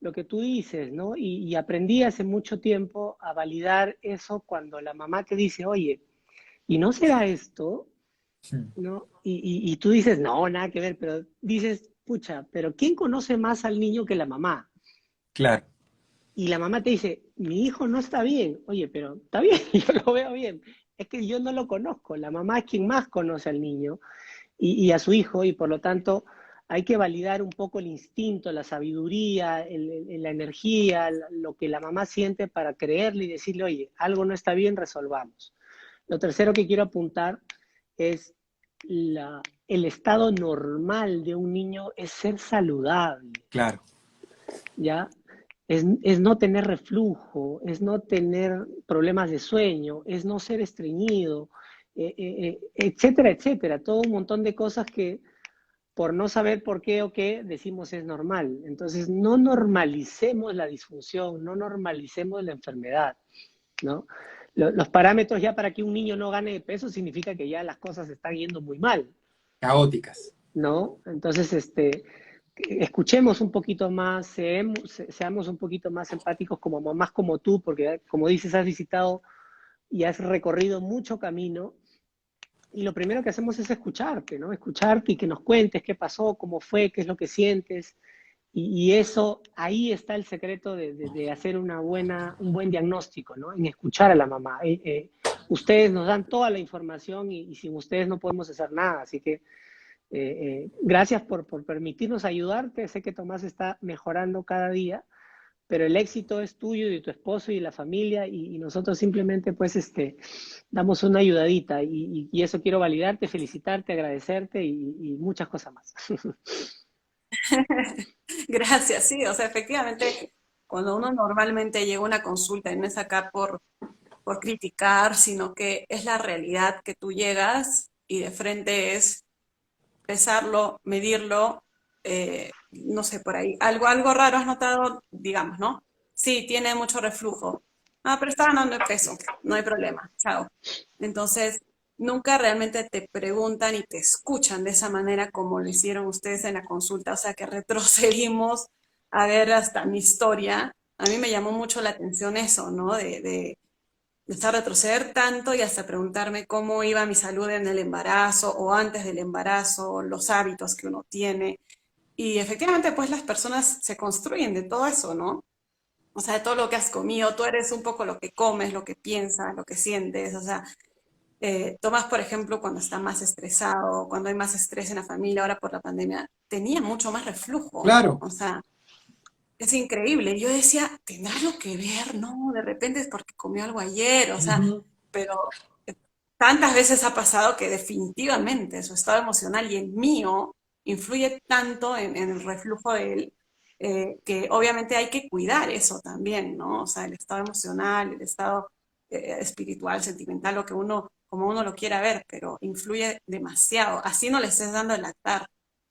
lo que tú dices, ¿no? Y aprendí hace mucho tiempo a validar eso cuando la mamá te dice, oye, ¿y no será esto? ¿No? Y tú dices, no, nada que ver, pero dices, pucha, pero ¿quién conoce más al niño que la mamá? Claro, Y la mamá te dice, mi hijo no está bien. Oye, pero está bien, yo lo veo bien. Es que yo no lo conozco. La mamá es quien más conoce al niño y a su hijo, y por lo tanto hay que validar un poco el instinto, la sabiduría, la energía, lo que la mamá siente para creerle y decirle, oye, algo no está bien, resolvamos. Lo tercero que quiero apuntar es el estado normal de un niño es ser saludable, claro. ¿ya? Es no tener reflujo, es no tener problemas de sueño, es no ser estreñido, etcétera, etcétera. Todo un montón de cosas que por no saber por qué o qué decimos es normal. Entonces, no normalicemos la disfunción, no normalicemos la enfermedad, ¿no? Los parámetros ya para que un niño no gane de peso significa que ya las cosas están yendo muy mal, Caóticas. ¿no? Entonces, escuchemos un poquito más, seamos un poquito más empáticos como mamás como tú, porque como dices, has visitado y has recorrido mucho camino, y lo primero que hacemos es escucharte, ¿no? Escucharte y que nos cuentes qué pasó, cómo fue, qué es lo que sientes, y eso, ahí está el secreto de hacer un buen diagnóstico, ¿no? En escuchar a la mamá. Ustedes nos dan toda la información y sin ustedes no podemos hacer nada, así que gracias por permitirnos ayudarte. Sé que Tomás está mejorando cada día, pero el éxito es tuyo y de tu esposo y de la familia y nosotros simplemente pues damos una ayudadita y eso quiero validarte, felicitarte, agradecerte y muchas cosas más. gracias, sí, o sea, efectivamente, cuando uno normalmente llega a una consulta y no es acá por criticar, sino que es la realidad que tú llegas y de frente es pesarlo, medirlo, no sé, por ahí. Algo raro has notado, digamos, ¿no? Sí, tiene mucho reflujo. Ah, pero está ganando de peso, no hay problema, chao. Entonces, nunca realmente te preguntan y te escuchan de esa manera como lo hicieron ustedes en la consulta, o sea, que retrocedimos a ver hasta mi historia. A mí me llamó mucho la atención eso, ¿no? De estar retroceder tanto y hasta preguntarme cómo iba mi salud en el embarazo o antes del embarazo, los hábitos que uno tiene. Y efectivamente, pues las personas se construyen de todo eso, ¿no? O sea, de todo lo que has comido, tú eres un poco lo que comes, lo que piensas, lo que sientes. O sea, Tomás, por ejemplo, cuando está más estresado, cuando hay más estrés en la familia, ahora por la pandemia, tenía mucho más reflujo. Claro. O sea, es increíble. Yo decía, ¿tendrá algo que ver? No, de repente es porque comió algo ayer, o sea, Ujú. pero tantas veces ha pasado que definitivamente su estado emocional y el mío influye tanto en el reflujo de él, que obviamente hay que cuidar eso también, ¿no? O sea, el estado emocional, el estado espiritual, sentimental, lo que uno como uno lo quiera ver, pero influye demasiado. Así no le estés dando el lactar.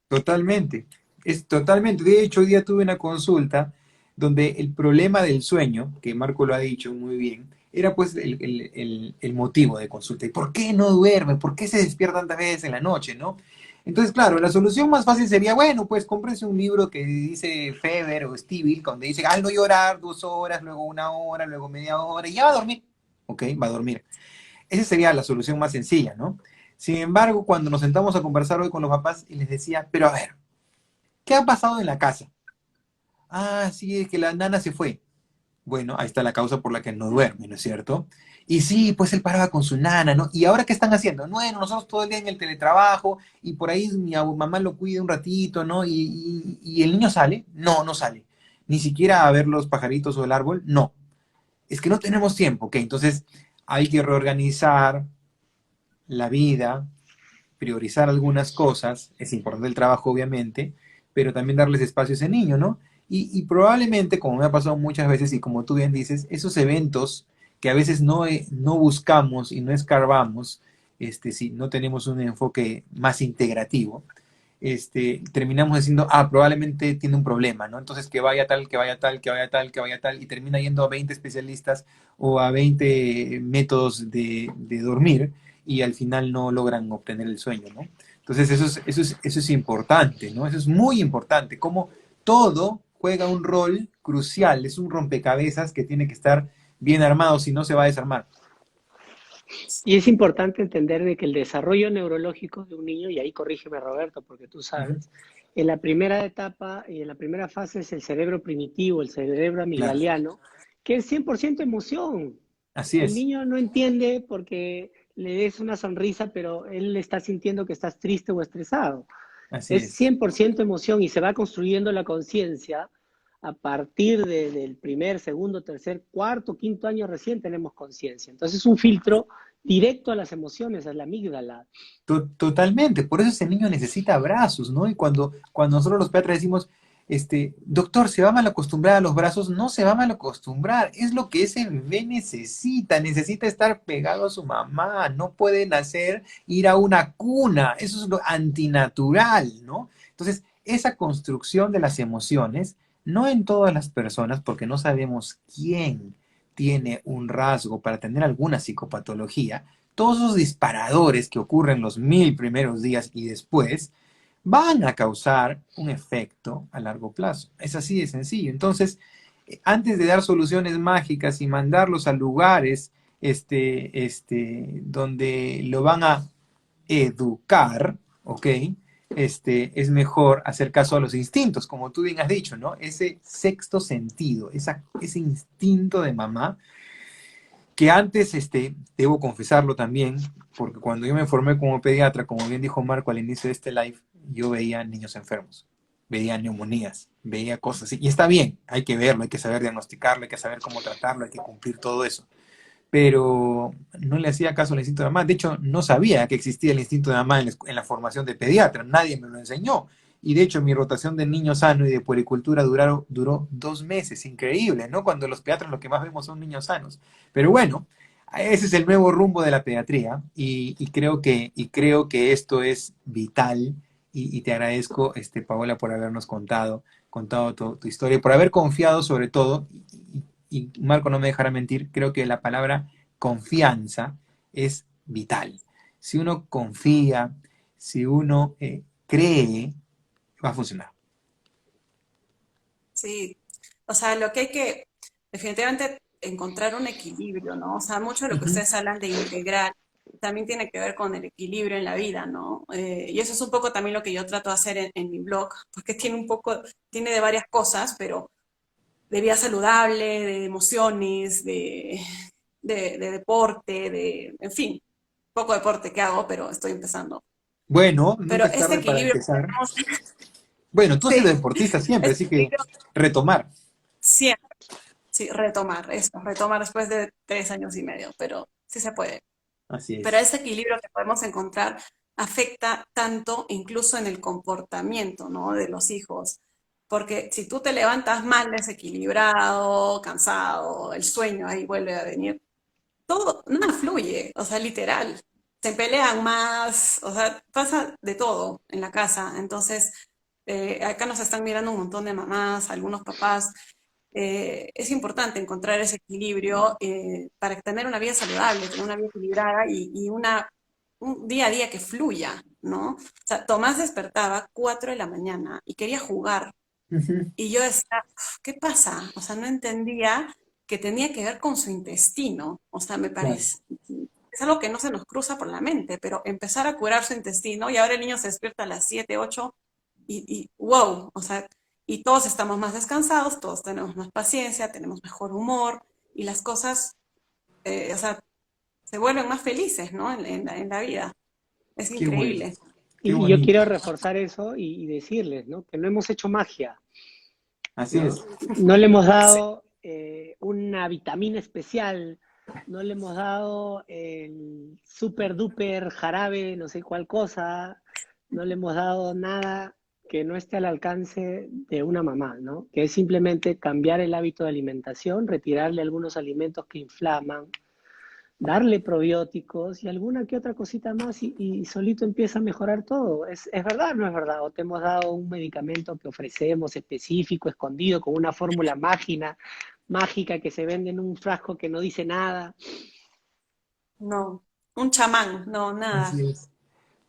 Totalmente, es totalmente. De hecho, hoy día tuve una consulta donde el problema del sueño, que Marco lo ha dicho muy bien, era pues el motivo de consulta. ¿Y por qué no duerme? ¿Por qué se despierta tantas veces en la noche, no? Entonces, claro, la solución más fácil sería, bueno, pues cómprense un libro que dice Feber o Stevie, donde dice, al no llorar 2 horas, luego 1 hora, luego media hora, y ya va a dormir. Ok, va a dormir. Esa sería la solución más sencilla, ¿no? Sin embargo, cuando nos sentamos a conversar hoy con los papás y les decía, pero a ver, ¿qué ha pasado en la casa? Ah, sí, es que la nana se fue. Bueno, ahí está la causa por la que no duerme, ¿no es cierto? Y sí, pues él paraba con su nana, ¿no? ¿Y ahora qué están haciendo? Bueno, nosotros todo el día en el teletrabajo y por ahí mi mamá lo cuida un ratito, ¿no? ¿Y el niño sale? No, no sale. Ni siquiera a ver los pajaritos o el árbol, no. Es que no tenemos tiempo, ¿ok? Entonces hay que reorganizar la vida, priorizar algunas cosas, es importante el trabajo obviamente, pero también darles espacio a ese niño, ¿no? Y probablemente, como me ha pasado muchas veces y como tú bien dices, esos eventos que a veces no buscamos y no escarbamos, si no tenemos un enfoque más integrativo, terminamos diciendo, ah, probablemente tiene un problema, ¿no? Entonces que vaya tal, que vaya tal, que vaya tal, que vaya tal, y termina yendo a 20 especialistas o a 20 métodos de dormir y al final no logran obtener el sueño, ¿no? Entonces eso es importante, ¿no? Eso es muy importante, como todo juega un rol crucial, es un rompecabezas que tiene que estar bien armado, si no se va a desarmar. Y es importante entender de que el desarrollo neurológico de un niño, y ahí corrígeme Roberto, porque tú Ujú. sabes, en la primera etapa y en la primera fase es el cerebro primitivo, el cerebro Claro, amigdaliano, que es 100% emoción. así El es, niño no entiende porque le des una sonrisa, pero él está sintiendo que estás triste o estresado. así Es es. 100% emoción y se va construyendo la conciencia a partir del primer, segundo, tercer, cuarto, quinto año recién tenemos conciencia. Entonces es un filtro directo a las emociones, a la amígdala. Totalmente, por eso ese niño necesita abrazos, ¿no? Y cuando nosotros los pediatras decimos, doctor, ¿se va a mal acostumbrar a los brazos? No se va a mal acostumbrar, es lo que ese bebé necesita estar pegado a su mamá, no puede nacer, ir a una cuna, eso es lo antinatural, ¿no? Entonces, esa construcción de las emociones, no en todas las personas, porque no sabemos quién tiene un rasgo para tener alguna psicopatología, todos esos disparadores que ocurren los 1000 primeros días y después van a causar un efecto a largo plazo. Es así de sencillo. Entonces, antes de dar soluciones mágicas y mandarlos a lugares donde lo van a educar, ¿ok? Es mejor hacer caso a los instintos, como tú bien has dicho, ¿no? Ese sexto sentido, ese instinto de mamá que antes, debo confesarlo también, porque cuando yo me formé como pediatra, como bien dijo Marco al inicio de este live, yo veía niños enfermos, veía neumonías, veía cosas así. Y está bien, hay que verlo, hay que saber diagnosticarlo, hay que saber cómo tratarlo, hay que cumplir todo eso. Pero no le hacía caso al instinto de mamá. De hecho, no sabía que existía el instinto de mamá en la formación de pediatra. Nadie me lo enseñó. Y de hecho, mi rotación de niño sano y de puericultura duró 2 meses. Increíble, ¿no? Cuando los pediatras lo que más vemos son niños sanos. Pero bueno, ese es el nuevo rumbo de la pediatría. Y creo que esto es vital. Y te agradezco, Paola, por habernos contado tu historia, por haber confiado sobre todo, y Marco no me dejará mentir, creo que la palabra confianza es vital. Si uno confía, si uno cree, va a funcionar. Sí, o sea, lo que hay que definitivamente encontrar un equilibrio, ¿no? O sea, mucho de lo que Ujú. ustedes hablan de integrar también tiene que ver con el equilibrio en la vida, ¿no? Y eso es un poco también lo que yo trato de hacer en mi blog, porque tiene un poco, tiene de varias cosas, pero de vida saludable, de emociones, de deporte, en fin, poco deporte que hago, pero estoy empezando. Bueno, Pero nunca es este tarde para equilibrio que empezar. tenemos, Bueno, tú has sido sí, deportista siempre, este así que equilibrio retomar. siempre, sí, retomar eso, retomar después de 3 años y medio, pero sí se puede. Así Pero es. ese equilibrio que podemos encontrar afecta tanto incluso en el comportamiento, ¿no? De los hijos. Porque si tú te levantas mal, desequilibrado, cansado, el sueño ahí vuelve a venir, todo, nada fluye, o sea, literal. se pelean más, o sea, pasa de todo en la casa. Entonces, acá nos están mirando un montón de mamás, algunos papás. Es importante encontrar ese equilibrio para tener una vida saludable, tener una vida equilibrada y un día a día que fluya, ¿no? O sea, Tomás despertaba 4 de la mañana y quería jugar. Ujú. Y yo decía, ¿qué pasa? O sea, no entendía que tenía que ver con su intestino. O sea, me Claro. parece, es algo que no se nos cruza por la mente, pero empezar a curar su intestino y ahora el niño se despierta a las 7 8 y wow, o sea, y todos estamos más descansados, todos tenemos más paciencia, tenemos mejor humor y las cosas, o sea, se vuelven más felices, ¿no? En la vida. Es Qué bueno, increíble. qué Y yo bonito. quiero reforzar eso y decirles, ¿no? Que no hemos hecho magia, Así ¿no? es. No le hemos dado una vitamina especial, no le hemos dado el super duper jarabe, no sé cuál cosa, no le hemos dado nada que no esté al alcance de una mamá, ¿no? Que es simplemente cambiar el hábito de alimentación, retirarle algunos alimentos que inflaman, darle probióticos y alguna que otra cosita más y solito empieza a mejorar todo. ¿Es verdad o no es verdad? ¿O te hemos dado un medicamento que ofrecemos específico, escondido, con una fórmula mágica que se vende en un frasco que no dice nada? No, un chamán, no, nada. Así es.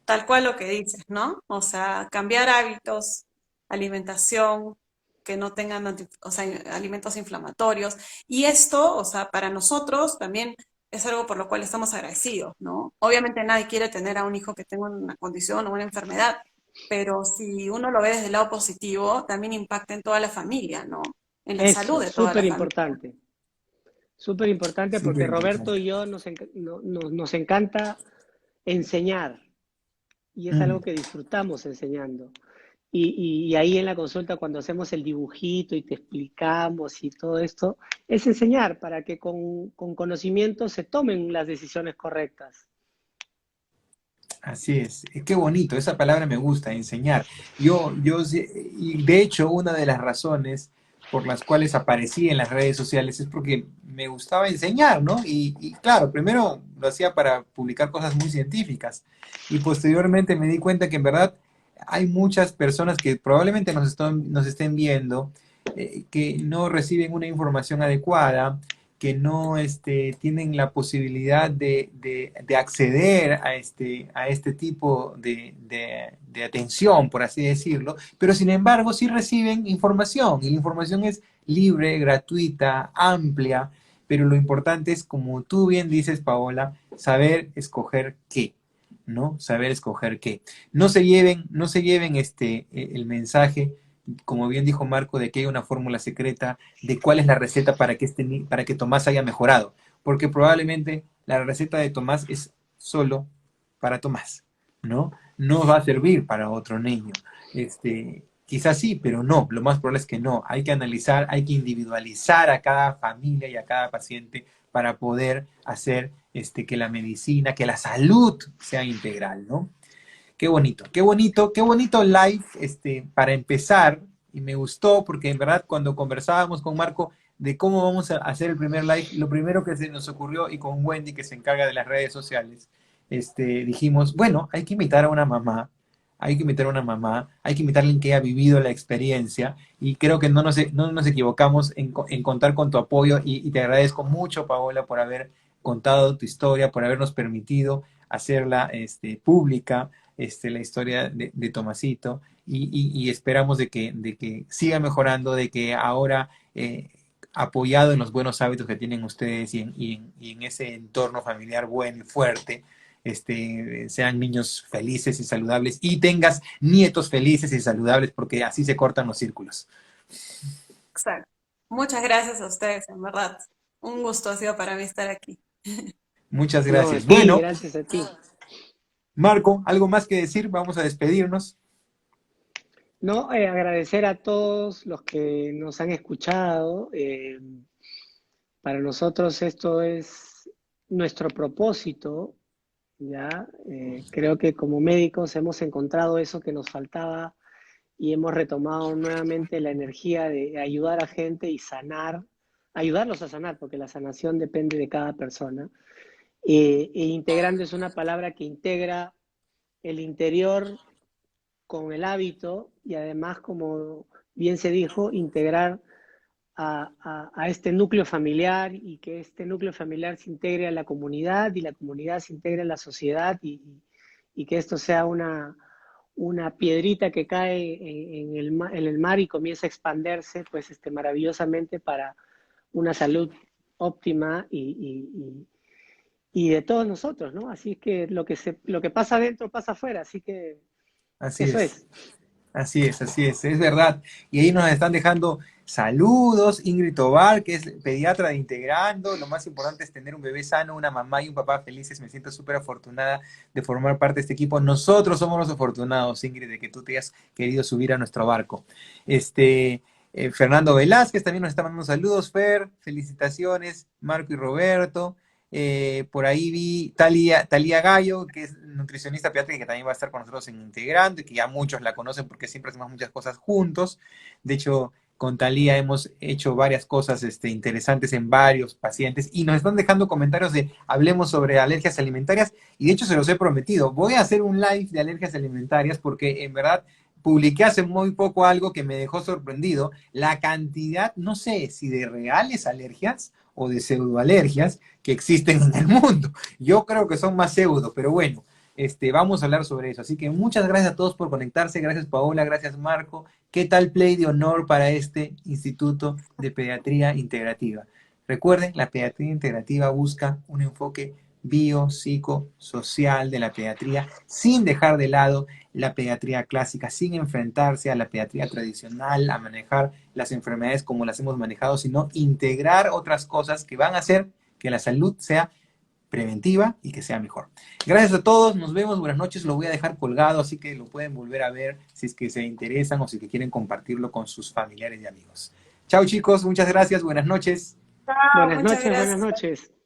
Tal cual lo que dices, ¿no? O sea, cambiar hábitos, alimentación, que no tengan, o sea, alimentos inflamatorios. Y esto, o sea, para nosotros también es algo por lo cual estamos agradecidos, ¿no? Obviamente nadie quiere tener a un hijo que tenga una condición o una enfermedad, pero si uno lo ve desde el lado positivo, también impacta en toda la familia, ¿no? En la salud Eso, de toda la familia. súper importante Súper porque Roberto importante. y yo nos encanta enseñar y es algo Mm. que disfrutamos enseñando. Y ahí en la consulta, cuando hacemos el dibujito y te explicamos y todo esto, es enseñar para que con conocimiento se tomen las decisiones correctas. Así es. Qué bonito, esa palabra me gusta, enseñar. Y de hecho, una de las razones por las cuales aparecí en las redes sociales es porque me gustaba enseñar, ¿no? Y claro, primero lo hacía para publicar cosas muy científicas y posteriormente me di cuenta que en verdad hay muchas personas que probablemente nos estén viendo que no reciben una información adecuada, que no tienen la posibilidad de acceder a este tipo de atención, por así decirlo, pero sin embargo sí reciben información y la información es libre, gratuita, amplia, pero lo importante es, como tú bien dices, Paola, saber escoger qué. ¿No? Saber escoger qué. No se lleven el mensaje, como bien dijo Marco, de que hay una fórmula secreta, de cuál es la receta para que Tomás haya mejorado. Porque probablemente la receta de Tomás es solo para Tomás, ¿no? No va a servir para otro niño. Quizás sí, pero no, lo más probable es que no. Hay que analizar, hay que individualizar a cada familia y a cada paciente para poder hacer que la medicina, que la salud sea integral, ¿no? Qué bonito, qué bonito, qué bonito live para empezar. Y me gustó porque en verdad cuando conversábamos con Marco de cómo vamos a hacer el primer live, lo primero que se nos ocurrió y con Wendy que se encarga de las redes sociales, dijimos, bueno, hay que invitar a una mamá, hay que invitar a una mamá, hay que invitar a alguien que haya vivido la experiencia y creo que no nos equivocamos en contar con tu apoyo y te agradezco mucho, Paola, por haber contado tu historia, por habernos permitido hacerla pública, la historia de Tomasito y esperamos de que siga mejorando, de que ahora apoyado en los buenos hábitos que tienen ustedes y en ese entorno familiar bueno y fuerte, sean niños felices y saludables y tengas nietos felices y saludables porque así se cortan los círculos. Exacto. Muchas gracias a ustedes, en verdad. Un gusto ha sido para mí estar aquí. Muchas No, a gracias. ti, Bueno, gracias a ti. Marco, ¿algo más que decir? Vamos a despedirnos. No, agradecer a todos los que nos han escuchado. Para nosotros esto es nuestro propósito, ¿ya? Creo que como médicos hemos encontrado eso que nos faltaba y hemos retomado nuevamente la energía de ayudar a gente y sanar, ayudarlos a sanar, porque la sanación depende de cada persona. E integrando es una palabra que integra el interior con el hábito y además, como bien se dijo, integrar a este núcleo familiar y que este núcleo familiar se integre a la comunidad y la comunidad se integre a la sociedad y que esto sea una piedrita que cae en el mar y comienza a expandirse pues maravillosamente para una salud óptima y de todos nosotros, ¿no? Así que lo que pasa adentro pasa afuera, así que Así eso es. es. Así es verdad. Y ahí nos están dejando saludos. Ingrid Tobar, que es pediatra de Integrando. Lo más importante es tener un bebé sano, una mamá y un papá felices. Me siento súper afortunada de formar parte de este equipo. Nosotros somos los afortunados, Ingrid, de que tú te hayas querido subir a nuestro barco. Fernando Velázquez también nos está mandando saludos. Fer, felicitaciones. Marco y Roberto. Por ahí vi Talía Gallo, que es nutricionista pediátrica, que también va a estar con nosotros en Integrando y que ya muchos la conocen porque siempre hacemos muchas cosas juntos. De hecho, con Talía hemos hecho varias cosas interesantes en varios pacientes y nos están dejando comentarios de hablemos sobre alergias alimentarias y de hecho se los he prometido. Voy a hacer un live de alergias alimentarias porque en verdad publiqué hace muy poco algo que me dejó sorprendido. La cantidad, no sé si de reales alergias o de pseudoalergias que existen en el mundo. Yo creo que son más pseudo, pero bueno, vamos a hablar sobre eso. Así que muchas gracias a todos por conectarse. Gracias Paola, gracias Marco. ¿Qué tal play de honor para este Instituto de Pediatría Integrativa? Recuerden, la pediatría integrativa busca un enfoque biopsicosocial de la pediatría sin dejar de lado la pediatría clásica, sin enfrentarse a la pediatría tradicional, a manejar las enfermedades como las hemos manejado, sino integrar otras cosas que van a hacer que la salud sea preventiva y que sea mejor. Gracias a todos, nos vemos, buenas noches, lo voy a dejar colgado, así que lo pueden volver a ver si es que se interesan o si que quieren compartirlo con sus familiares y amigos. Chao chicos, muchas gracias, buenas noches. Chao, Buenas muchas noches, buenas gracias. noches.